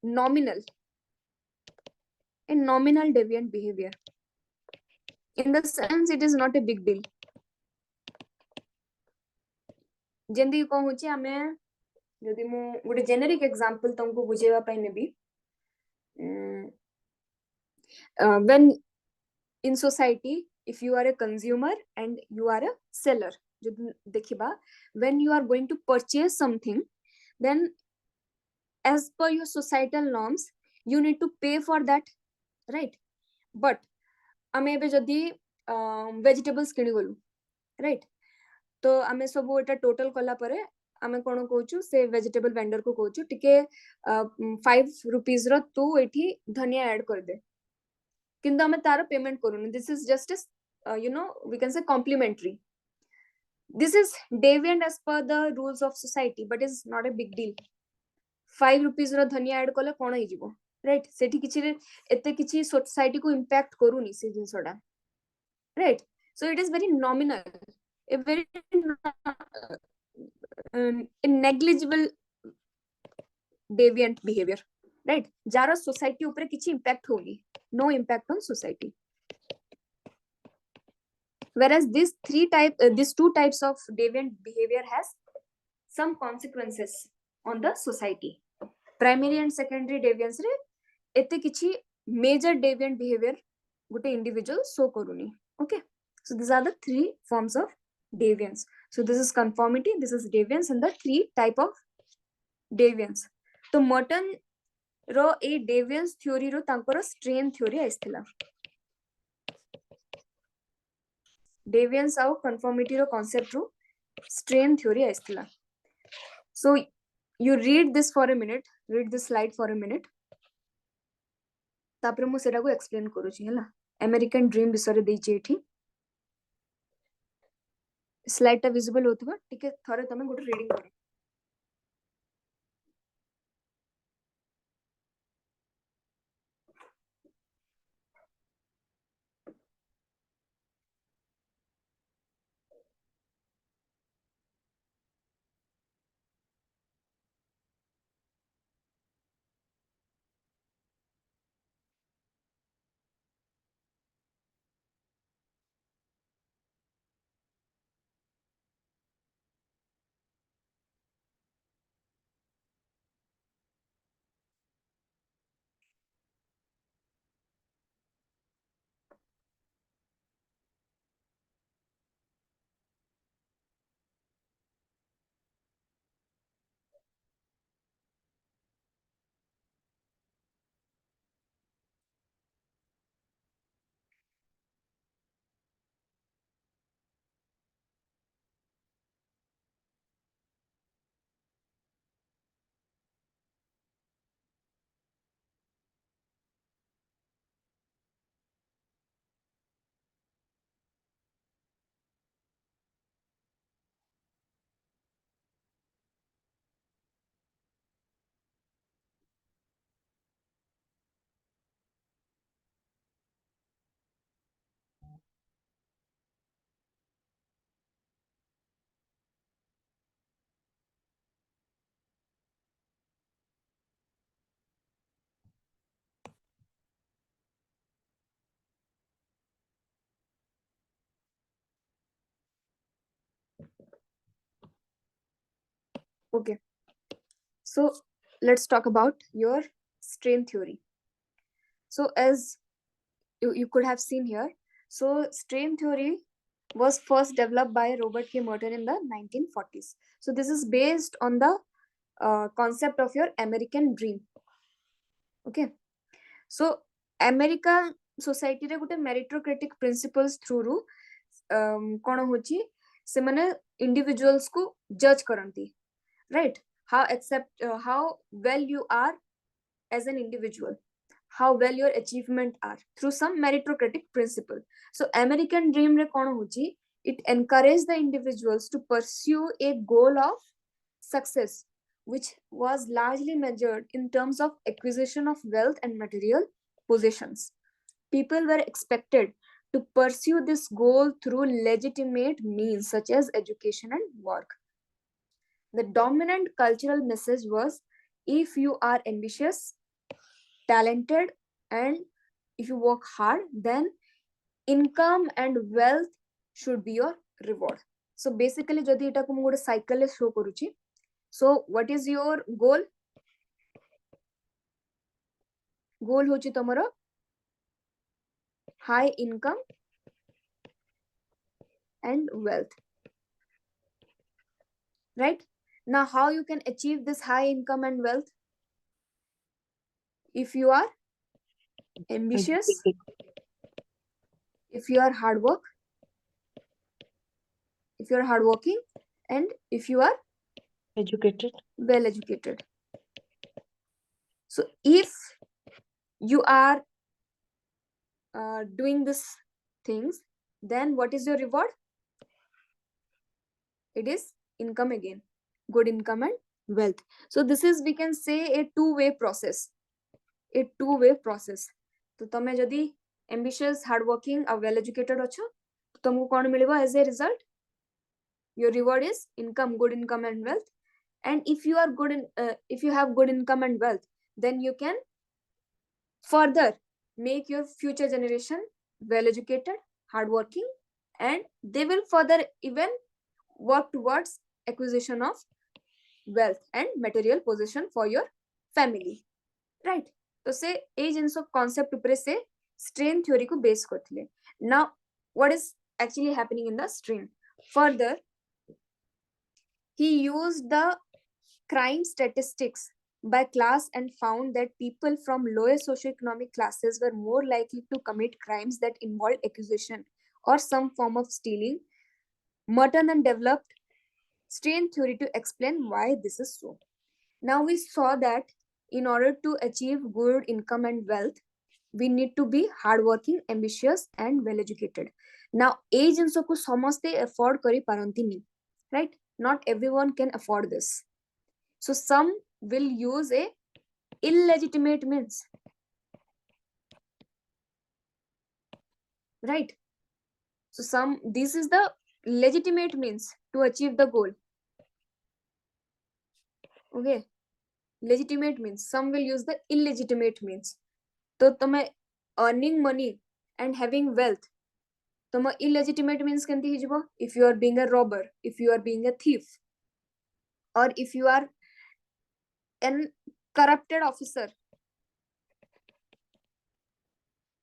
nominal, a nominal deviant behavior, in the sense it is not a big deal. जेंदी को होची हमें यदि मु गुटे generic example तुमको बुझेवा पई नेबी, when in society if you are a consumer and you are a seller, जदि देखिबा, when you are going to purchase something, then as per your societal norms you need to pay for that, right? But आमे बे जदि vegetables किनि गलु, right, तो आमे सब एटा total कला परे आमे कोन कहूछु से वेजिटेबल वेंडर को कहूछु टिके 5 रुपीस रो तू एठी धनिया ऐड कर दे, किंतु आमे तारो पेमेंट करूनी. This is just we can say complimentary. This is deviant as per the rules of society, but is not a big deal. 5 rupees रो धनिया ऐड कले कोन हे जिवो, राइट? सेठी किछि एते किछि सोसाइटी को इंपैक्ट करूनी से जिंसोडा, right? So it is very nominal, a very negligible deviant behavior, right? Jara society upre kichi impact honi, no impact on society. Whereas these two types of deviant behavior has some consequences on the society. Primary and secondary deviance re ete kichi major deviant behavior gute individual so karuni. Okay, so these are the three forms of deviance. So this is conformity, this is deviance, and the three type of deviance. तो MERTON रो ए deviance theory रो तांकर strain theory आइस्थिला. Deviance आउ conformity row concept row strain theory आइस्थिला. So you read this for a minute, read this slide for a minute. तापरे मु सेटा को explain करूची हला. American dream बिसरे देइची एठी. स्लाइड टा विजिबल होतबा टिके थरे तमे गोटे रीडिंग करो. Okay, so let's talk about your strain theory. So as you could have seen here, so strain theory was first developed by Robert K. Merton in the 1940s. So this is based on the concept of your American dream. Okay, so American society रे गुटे meritocratic principles through रू कौन होची से माने individuals को judge करंती, right? How well you are as an individual, how well your achievement are through some meritocratic principle. So American dream re कौन होची, it encouraged the individuals to pursue a goal of success which was largely measured in terms of acquisition of wealth and material possessions. People were expected to pursue this goal through legitimate means such as education and work. The dominant cultural message was, if you are ambitious, talented, and if you work hard, then income and wealth should be your reward. So basically, jodi eta ko mu gote cycle le show karuchi. So what is your goal? Goal hochi tomaro high income and wealth, right? Now how you can achieve this high income and wealth? If you are ambitious, if you are hardworking, and if you are Educated. well educated. So if you are doing these things, then what is your reward? It is income again, good income and wealth. So this is, we can say, a two-way process. तो तमे जदि ambitious, hardworking और well educated अच्छो, तो तुमको कौन मिलेगा as a result? Your reward is income, good income and wealth. And if you are if you have good income and wealth, then you can further make your future generation well educated, hardworking, and they will further even work towards acquisition of wealth and material possession for your family, right? तो से ए जिनसो concept ऊपर से strain theory को base करथिले. Now what is actually happening in the strain? Further, he used the crime statistics by class and found that people from lower socioeconomic classes were more likely to commit crimes that involved acquisition or some form of stealing. Merton then developed strain theory to explain why this is so. Now we saw that in order to achieve good income and wealth, we need to be hardworking, ambitious, and well educated. Now, age in ko samaste afford kari paranti ni, right? Not everyone can afford this. So some will use a illegitimate means, right? So this is the legitimate means to achieve the goal. Okay, legitimate means. Some will use the illegitimate means. So tome earning money and having wealth, tome illegitimate means केंती हिजबो? If you are being a robber, if you are being a thief, or if you are an corrupted officer,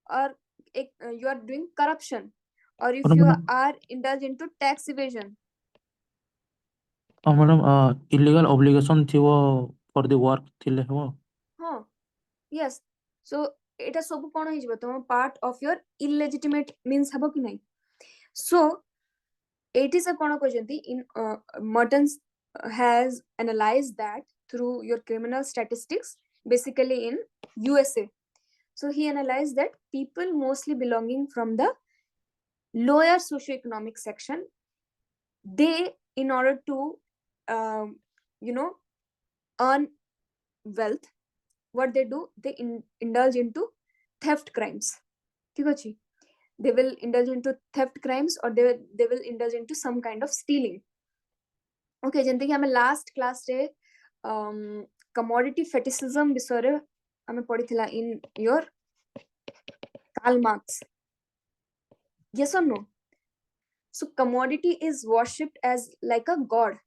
or you are doing corruption, or if you are indulged into tax evasion. madam, illegal obligation thibo for the work thile ho. Yes. So এটা सब कोन हिजबो? तम part of your illegitimate means हबो कि नहीं? So it is a cone कहजंती in Merton has analyzed that through your criminal statistics, basically in USA. So he analyzed that people mostly belonging from the lower socioeconomic section, they, in order to earn wealth, what they do, they indulge into theft crimes. They will indulge into theft crimes, or they will indulge into some kind of stealing. Okay, jente ki hame last class re commodity fetishism bisore hame padithila in your Karl Marx. Yes or no? So commodity is worshipped as like a god.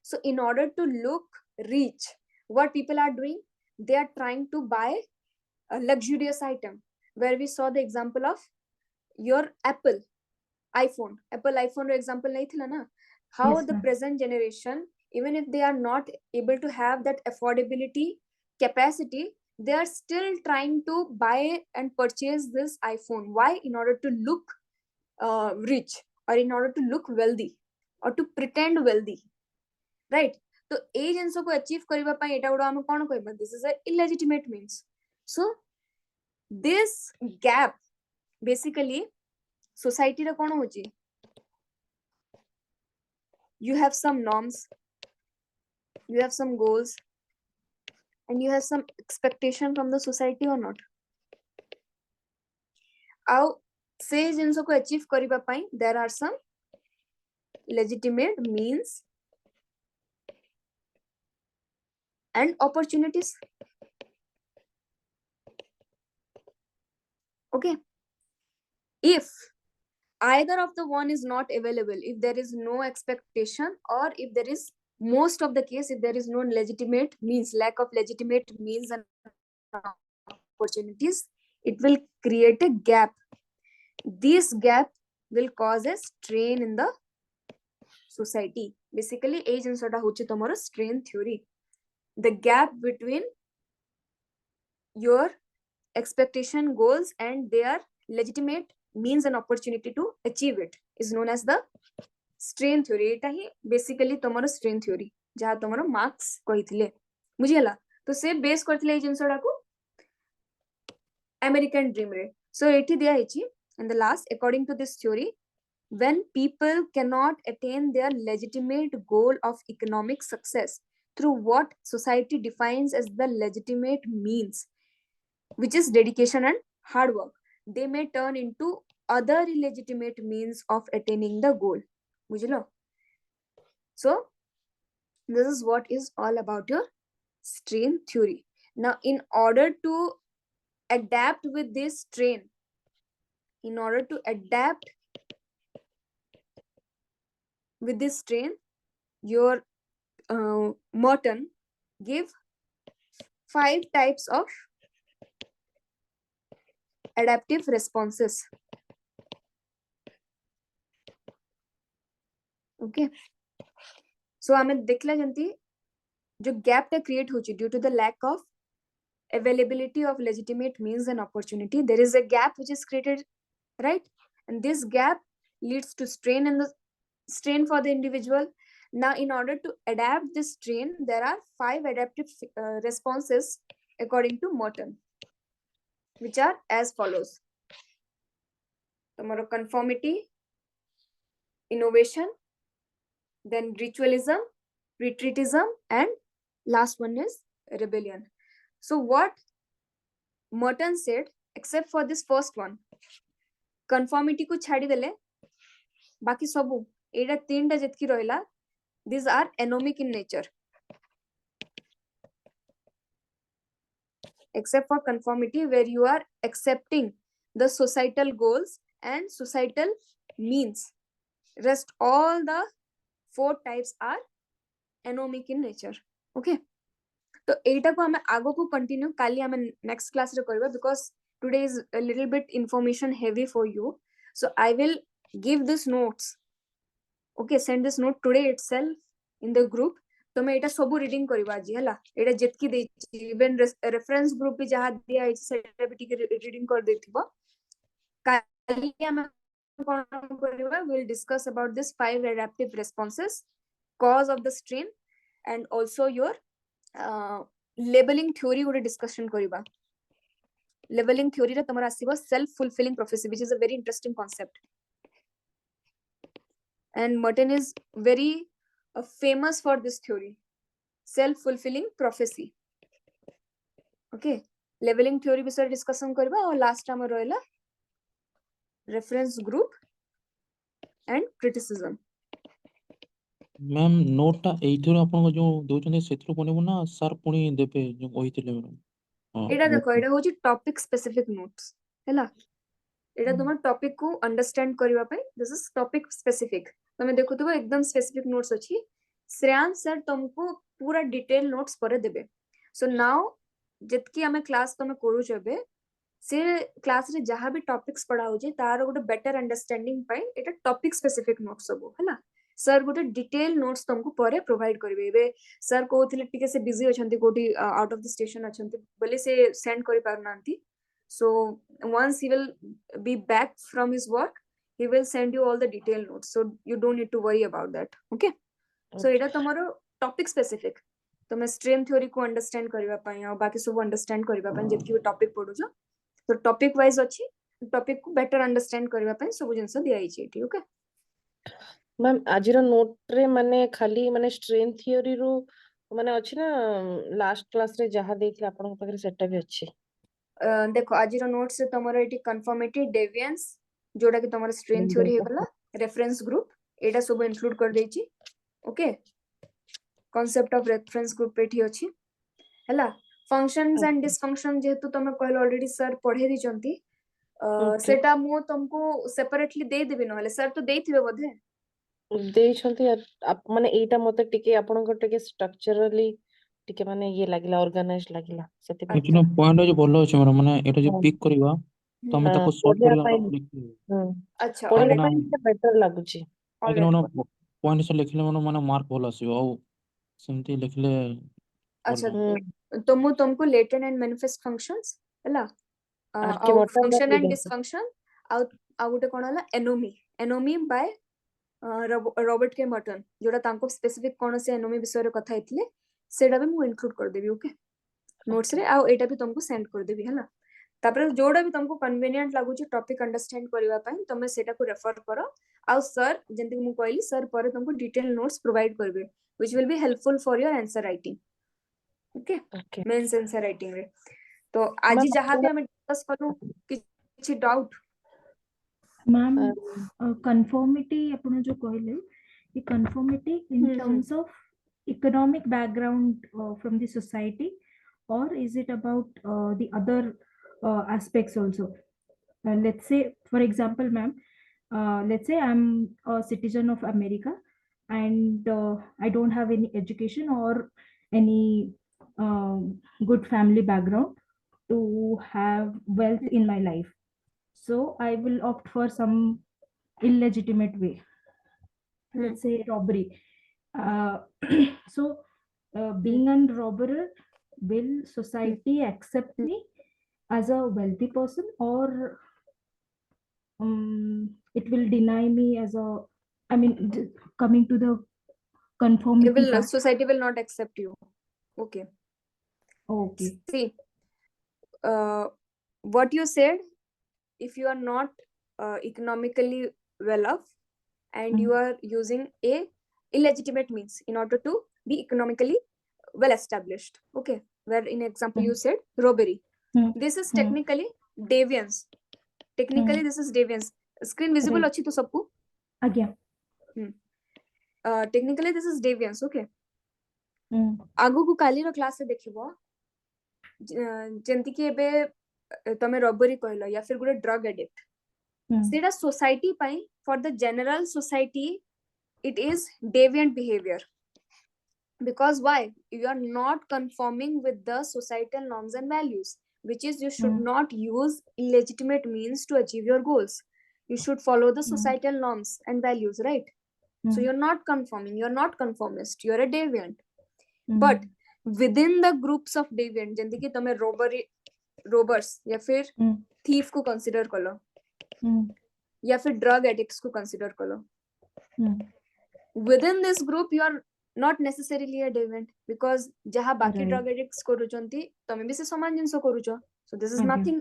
So in order to look rich, what people are doing, they are trying to buy a luxurious item, where we saw the example of your Apple iPhone example nahi thila na. How Yes, the ma'am. present generation, even if they are not able to have that affordability capacity, they are still trying to buy and purchase this iPhone. Why? In order to look rich, or in order to look wealthy, or to pretend wealthy, right? तो ए जिनसो को achieve करिबा पई एटा गुडा हम कोन कहबा, this is a illegitimate means. So this gap basically society रे कोन होची, you have some norms, you have some goals, and you have some expectation from the society or not. आउ से जिनसो को अचीव करिबा पई there are some legitimate means and opportunities. Okay, if either of the one is not available, if there is no expectation, or if there is, most of the case, if there is no legitimate means, lack of legitimate means and opportunities, it will create a gap. This gap will cause a strain in the society. Basically ei jinsota hochi tomaro strain theory. The gap between your expectation, goals, and their legitimate means and opportunity to achieve it is known as the strain theory. Etah he basically तमरो strain theory जहा तमरो marks कहिथिले बुझियला. तो से base करथिले ए जिंसडा को American dream रे. सो एठी दिया हिची in the last, according to this theory, when people cannot attain their legitimate goal of economic success through what society defines as the legitimate means, which is dedication and hard work, they may turn into other illegitimate means of attaining the goal. Bujhlo? So this is what is all about your strain theory. Now in order to adapt with this strain, in order to adapt with this strain, your MERTON give 5 types of adaptive responses. Okay, so आमे देखला जंती जो gap टा create होची due to the lack of availability of legitimate means and opportunity, there is a gap which is created, right? And this gap leads to strain for the individual. Now in order to adapt this strain, there are 5 adaptive responses according to MERTON, which are as follows. Tomorrow conformity, innovation, then ritualism, retreatism, and last one is rebellion. So what MERTON said, except for this first one, conformity को छाड़ी देले, बाकी सबू एटा 3टा जेतकी रहला, these are anomic in nature, except for conformity, where you are accepting the societal goals and societal means. Rest all the 4 types are anomic in nature. Okay, तो एटा को हमें आगो को कंटिन्यू काली हमें नेक्स्ट क्लास रे करबा, because today is a little bit information heavy for you. So I will give this notes. Okay, send this note today itself in the group. तो मैं एटा सब रीडिंग करबा जी हला. एटा जेतकी दे इवन रेफरेंस ग्रुप भी जहा दिया है सेटा भी टिके रीडिंग कर देथिबो. काली हमें कोन करबा, we will discuss about this 5 adaptive responses, cause of the strain, and also your labelling theory गोटे डिस्कशन करिबा. लेबलिंग थ्योरी रे तमरा आसीबो self fulfilling prophecy, which is a very interesting concept, and MERTON is very famous for this theory, self fulfilling prophecy. Okay, leveling theory विषय discussion करबा. और last time रहला reference group and criticism. Ma'am नोटटा एइथरो आपन जो दोचने सेथरो कोनेबो ना sir पुनी देबे जो कहिथिले मैडम. एटा देखो, एटा होची टॉपिक स्पेसिफिक नोट्स हैला. एटा तुम टॉपिक को अंडरस्टैंड करबा पई, दिस इज टॉपिक स्पेसिफिक. तमे देखुतबो एकदम स्पेसिफिक नोट्स अछि. श्रेयांश सर तुमको पूरा डिटेल नोट्स पर देबे सो नाउ जतकी हमें क्लास तमे करू छबे से क्लास रे जहां भी टॉपिक्स पढ़ा हो जे तार गोटे बेटर अंडरस्टैंडिंग पाई एटा टॉपिक स्पेसिफिक नोट्स सब हला सर गोटे डिटेल नोट्स तुमको परे प्रोवाइड करबे एबे सर कहउथिले टिके से बिजी अछंती कोठी आउट ऑफ द स्टेशन अछंती बोले से सेंड करि पार नांती so once he will be back from his work he will send you all the detailed notes so you don't need to worry about that okay so eta tomaro topic specific तमे stream theory को understand करबा पई आ बाकी सब understand करबा पई जेतकी topic पढु छ तो टॉपिक वाइज अछि टॉपिक को बेटर अंडरस्टैंड करबा पई सब जिंस दिया आइछि एठी ओके मैम आजिर नोट रे माने खाली माने स्ट्रेन थ्योरी रो माने अछि ना लास्ट क्लास रे जहा देखले आपन पाखरे सेटा भी अछि देखो आजिर नोट से तमरो एठी कन्फर्मेटिव डेविएंस जोडा कि तमरो स्ट्रेन थ्योरी हे गला रेफरेंस ग्रुप एटा सब इंक्लूड कर देछि okay concept of reference group एठी अछि हला फंक्शंस एंड डिसफंक्शन जेहेतु तमे कहल ऑलरेडी सर पढे दी चंती सेटा मु तुमको सेपरेटली दे देबी नहले सर तो देइथिबे बोधे देई छंती आप माने एटा मते टिके आपन को टिके स्ट्रक्चरली टिके माने ये लागिला ऑर्गेनाइज लागिला सेति एक्चुअली पॉइंट जो बोलो छै मैडम माने एटा जो पिक करबा तो हमें ताको सॉर्ट पढ़िया करला पाई अच्छा पढ़िया ऑलरेडी पाई बेटर लागुची लेकिन ओना पॉइंट से लिखले माने मार्क भल आसीबो आ सेमती लिखले अच्छा तो मु तुमको लेटेंट एंड मैनिफेस्ट फंक्शंस हला आरके और मोटा फंक्शन एंड देखो डिसफंक्शन आ गुटे कोन हला एनोमी बाय रॉबर्ट के मर्टन जोटा तांको स्पेसिफिक कोन से एनोमी विषय रे कथा हेतले सेडा भी मु इंक्लूड कर देबी ओके नोट्स रे आ एटा भी तुमको सेंड कर देबी हला तापर जोडा भी तुमको कन्वीनियंट लागु छ टॉपिक अंडरस्टैंड करबा पई तमे सेटा को रेफर करो आ सर जंती मु कहली सर पर तुमको डिटेल नोट्स प्रोवाइड करबे which will be helpful for your answer writing okay mains answer writing रे तो आज जहां भी हम डिस्कस करू किछि डाउट मैम कंफर्मिटी अपन जो कहले ये conformity in terms of economic background from the society or is it about the other aspects also let's say for example ma'am let's say I'm a citizen of America and I don't have any education or any good family background to have wealth in my life so I will opt for some illegitimate way let's say robbery so being a robber will society accept me as a wealthy person or it will deny me as a I mean coming to the conformity society will not accept you okay see what you said if you are not economically well off and you are using a illegitimate means in order to be economically well established okay where in example you said robbery this is technically deviance this is deviance screen visible achi to sabku agya technically this is deviance okay आगु को काली रो class से देखिबो जेंति के एबे तमे robbery कहलो या फिर गुटे drug addict सेटा सोसाइटी पई for the general society it is deviant behavior because why you are not conforming with the societal norms and values which is you should not use illegitimate means to achieve your goals you should follow the societal norms and values right so you're not conforming you're not conformist you're a deviant but within the groups of deviant जैसे कि तमे robbers या फिर thief को consider कलो या फिर drug addicts को consider कलो within this group you are not necessarily a deviant because jaha baki drug addicts koruchanti tame bi se saman jinso korucho so this is nothing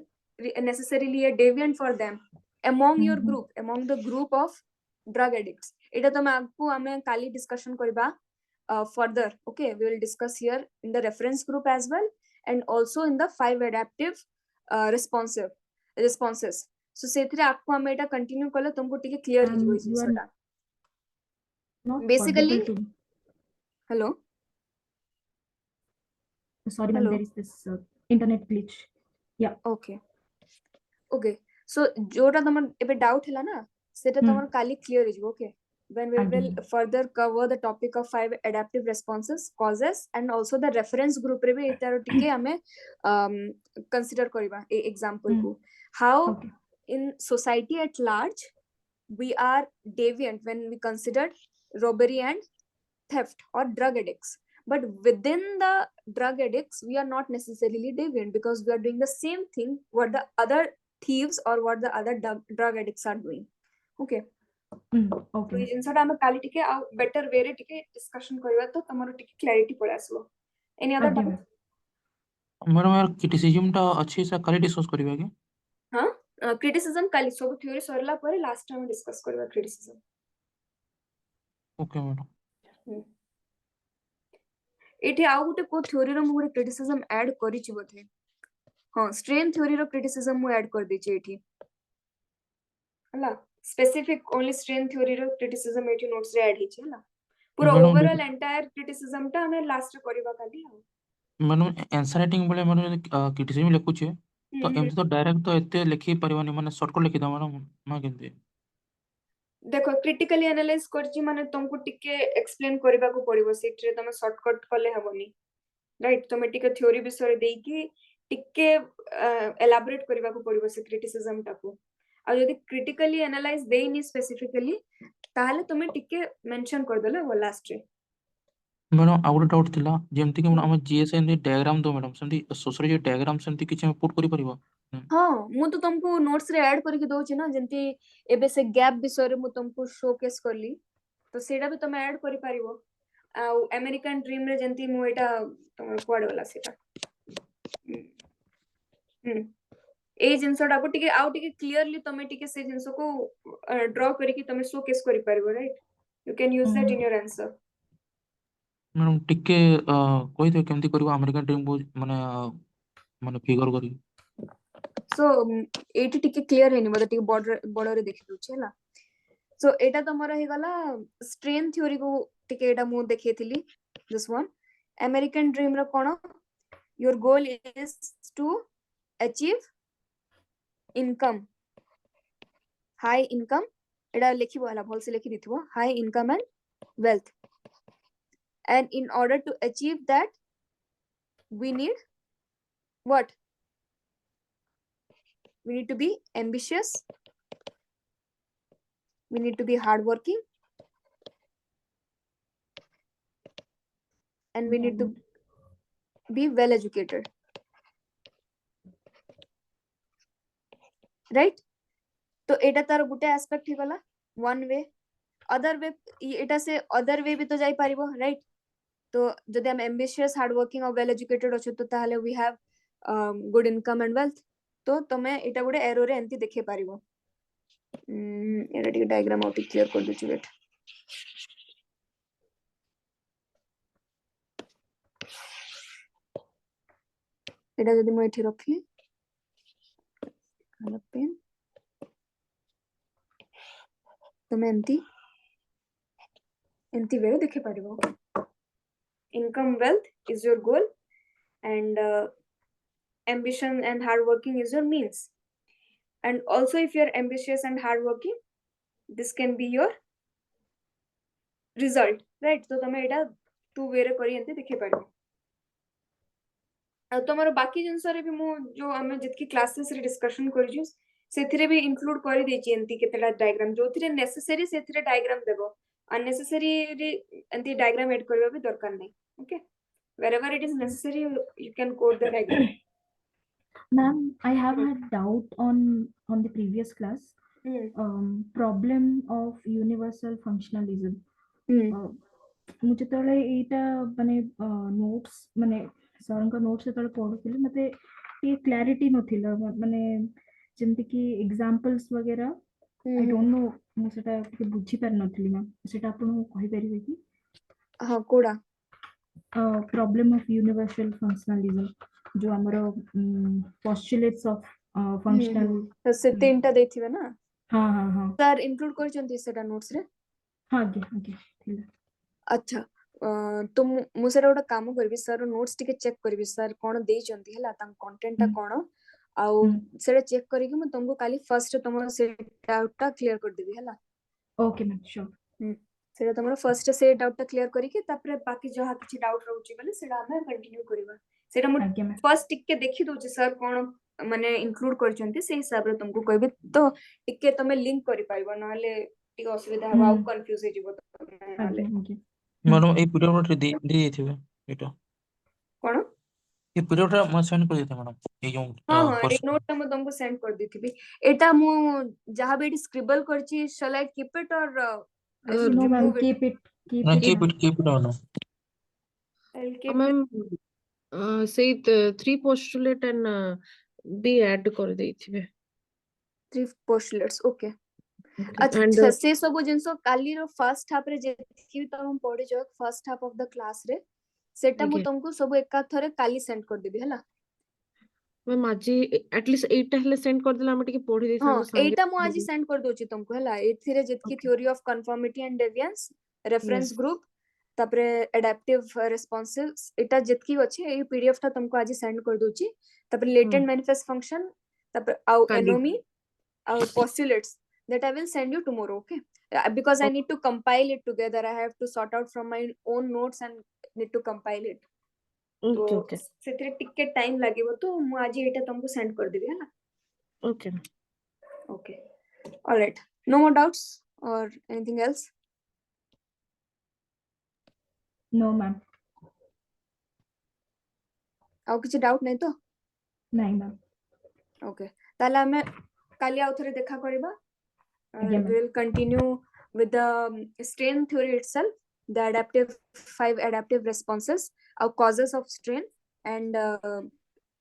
necessarily a deviant for them among your group among the group of drug addicts eta tame agu ame kali discussion kariba further okay we will discuss here in the reference group as well and also in the 5 adaptive responses so sethire akku ame eta continue kale tumko tike clear he jibo is sota basically hello sorry ma'am there is this internet glitch yeah okay so जोटा तमन एबे doubt हला ना सेटा तमन काली clear हे जिवो okay when we will further cover the topic of 5 adaptive responses, causes, and also the reference group रे भी इतारो टिके हमें consider करिबा ए example को how in society at large we are deviant when we consider robbery and theft or drug addicts, but within the drug addicts we are not necessarily deviant because we are doing the same thing what the other thieves or what the other drug addicts are doing. Okay. Okay. तो जिनसटा हम काली टिके आ better way रे टिके discussion करबा तो तमरो टिके clarity पड़ आसलो. Any other doubt? मैडम यार क्रिटिसिज्म टा अच्छी से काली डिस्कस करबा के? हां क्रिटिसिज्म काली सब थ्योरी सरला पर लास्ट टाइम डिस्कस करबा क्रिटिसिज्म. Okay madam. एठी आउ गुटे को थ्योरी रो मु क्रिटिसिज्म ऐड करि छि बोथे. हां स्ट्रेन थ्योरी रो क्रिटिसिज्म मु ऐड कर दै छि एठी. हला specific only strain theory रो criticism एठी notes रे ऐड हिची हला पूरा ओवरऑल एंटायर क्रिटिसिज्म टा हमें लास्ट रे करबा काली आ मैडम आंसर राइटिंग बोले मैडम क्रिटिसिज्म लिखु छे तो एम तो डायरेक्ट तो एते लिखि परवानी माने शॉर्टकट लिखि द मैडम ना केनते देखो क्रिटिकली एनालाइज करची माने तुमको टिके एक्सप्लेन करबा को पड़िबो सेट रे तमे शॉर्टकट करले हबनी राइट तमे टिके थ्योरी विषय देई कि टिके एलाबोरेट करबा को पड़िबो से क्रिटिसिज्म टाको आ यदि क्रिटिकली एनालाइज देइनी स्पेसिफिकली ताले तुमे टिके मेंशन कर देले वो लास्ट रे. मैडम आउट डाउट थिला जेमति कि हम जीएस एंड डायग्राम दो मैडम सेमति सोशोलॉजी डायग्राम सेमति किछ हम पुट करि परिबो. हां मु तो तुमको नोट्स रे ऐड करके दउ छी ना जेंति एबे से गैप विषय रे मु तुमको शोकेस करली तो सेडा भी तुमे ऐड करि परिबो. आ अमेरिकन ड्रीम रे जेंति मु एटा तुम कोड वाला सेटा ए जिंसटा को टिके आउ टिके क्लियरली तमे टिके से जिंस को ड्रा करके तमे शोकेस करि परिबो right. You can use that in your answer. Madam टिके कोइ दे केमति करबो अमेरिकन ड्रीम को माने माने फिगर करी. सो एटी टिके क्लियर हेनी मतलब टिके बॉर्डर रे देखि दउछ हला. सो एटा तमरा हे गला स्ट्रेन थ्योरी को टिके एटा मु देखेथिली दिस वन अमेरिकन ड्रीम रो कोन your goal is to achieve income high income एटा लिखिबो हला भल से लिखि दिथिबो high income and wealth and in order to achieve that we need what? We need to be ambitious, we need to be hardworking, and we need to be well educated, right? तो एटा तार गुटे aspect ही गला one way. Other way एटा से other way भी तो जाई पारिबो right. तो जदि हम एम्बिशियस हार्ड वर्किंग और वेल एजुकेटेड अछि तो ताहले we have good income and wealth. तो तमे एटा गुडे एरो रे एंती देखे पारिबो. एटा टिके डायग्राम आउट क्लियर कर देछि वेट. एटा जदि म एठी रखली कलर पेन तमे एंती वे देखे पारिबो. Income wealth is your goal and ambition and hard working is your means. And also if you are ambitious and hard working this can be your result right. तो तमे एटा two way रे करी एंती देखे पारिबो. आ तमरो बाकी जिंस रे भी मु जो हम जितकी क्लासेस रे डिस्कशन करि छु सेथिरे भी इंक्लूड करि देछि एंती केतेला डायग्राम जोथिरे नेसेसरी सेथिरे डायग्राम देबो unnecessary एंती डायग्राम ऐड करबा भी दरकार नै. Okay, wherever it is necessary you can code the diagram. Ma'am, I have had doubt on the previous class. Problem of universal functionalism. ମୁଁ ଯେତେବେଳେ ଏଇଟା ମାନେ ନୋଟ୍ସ ମାନେ ସାରଙ୍କ ନୋଟ୍ସ ଯେତେବେଳେ ପଢୁଥିଲି ମତେ ଟିକେ କ୍ଲାରିଟି ନଥିଲା ମାନେ ଯେମିତି କି ଏକ୍ସାମ୍ପଲ୍ସ वगैरह I don't know ମୁଁ ସେଟା ଟିକେ ବୁଝି ପାରି ନଥିଲି ମ୍ୟାମ୍. ସେଟା ଆପଣ କହିପାରିବେ କି? ହଁ କୋଡା problem of universal functionalism जो हमरो postulates of functional तो से तीनटा देथिबे ना. हां हां हां सर इंक्लूड कर चंती सेटा नोट्स रे. हां आगे थिला. अच्छा तो मु सेटा ओटा काम करबी सर नोट्स टिके चेक करबी सर कोन देई चंती हला ता कंटेंट ता कोन आउ सेटा चेक करी कि मु तुमको काली फर्स्ट तुमरो सेट आउट टा क्लियर कर देबी हला. Okay ma'am sure. सेटा तमरो फर्स्ट से डाउट क्लियर करी के तापरे बाकी जहा किछि डाउट रहउची बले सेटा हमें कंटिन्यू करबा सेटा मो आज्ञा मैम फर्स्ट टिक के देखि दोची सर कोन माने इंक्लूड करचंती से हिसाब रे तुमको कहबे तो टिके तमे लिंक करि पाइबो नहले टिके असुविधा हवा हम्म। कंफ्यूज हे जिवो नहले आज्ञा आज्ञा मैडम ए पीरियड रे दे देथिबे एटा कोन ए पीरियड रे म सेंड कर देते मैडम ए जो हाँ हाँ फर्स्ट नोट मैं तुमको सेंड कर दी थी एटा मु जहाँ भी स्क्रिबल करची शैल आई कीप इट और I should no ma'am remove it? Keep it ना ma'am keep it on I'll keep it. Ma'am सेई 3 पोस्टुलेट एंड भी ऐड कर देथिबे 3 postulates okay and अच्छा से सब जिंसो काली रो फर्स्ट हाफ रे जेकी तो हम पढे जो first half of the class रे सेटा मु Okay. तुमको सब एका थरे काली सेंड कर देबी हला मैम आज एटलीस्ट 8 हेले सेंड कर देला हम टिके पढी दे हाँ संगे एटा मु आज सेंड कर दोची तुमको हला एथिरे जेतकी Okay. Theory of conformity and deviance reference Yes. Group तापरे एडेप्टिव रिस्पांसेस एटा जेतकी अछि ए पीडीएफ ता तुमको आज सेंड कर दोची तापरे लेटेंट मैनिफेस्ट फंक्शन तापरे आउ काली। एनोमी आउ postulates that I will send you tomorrow, okay? Because I need to compile it together. I have to sort out from my own notes and need to compile it. Okay, तो okay. सेतरे टिके time लागेबो तो मु आज एटा तुमको send कर देबी हला Okay. okay all right no more doubts or anything else no ma'am आउ किछि डाउट नै तो नहीं मैम ओके ताला हमें काली आउ थरे देखा करबा आज्ञा we ma'am will continue with the strain theory itself the adaptive 5 adaptive responses our causes of strain and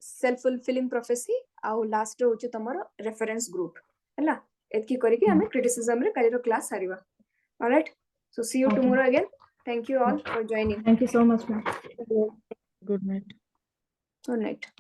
self fulfilling prophecy our last रो होची तमरो reference group हला एतकी करी के हमें criticism रे काली रो class सारीबा all right so see you Okay. tomorrow again thank you all for joining thank you so much ma'am Good night. good night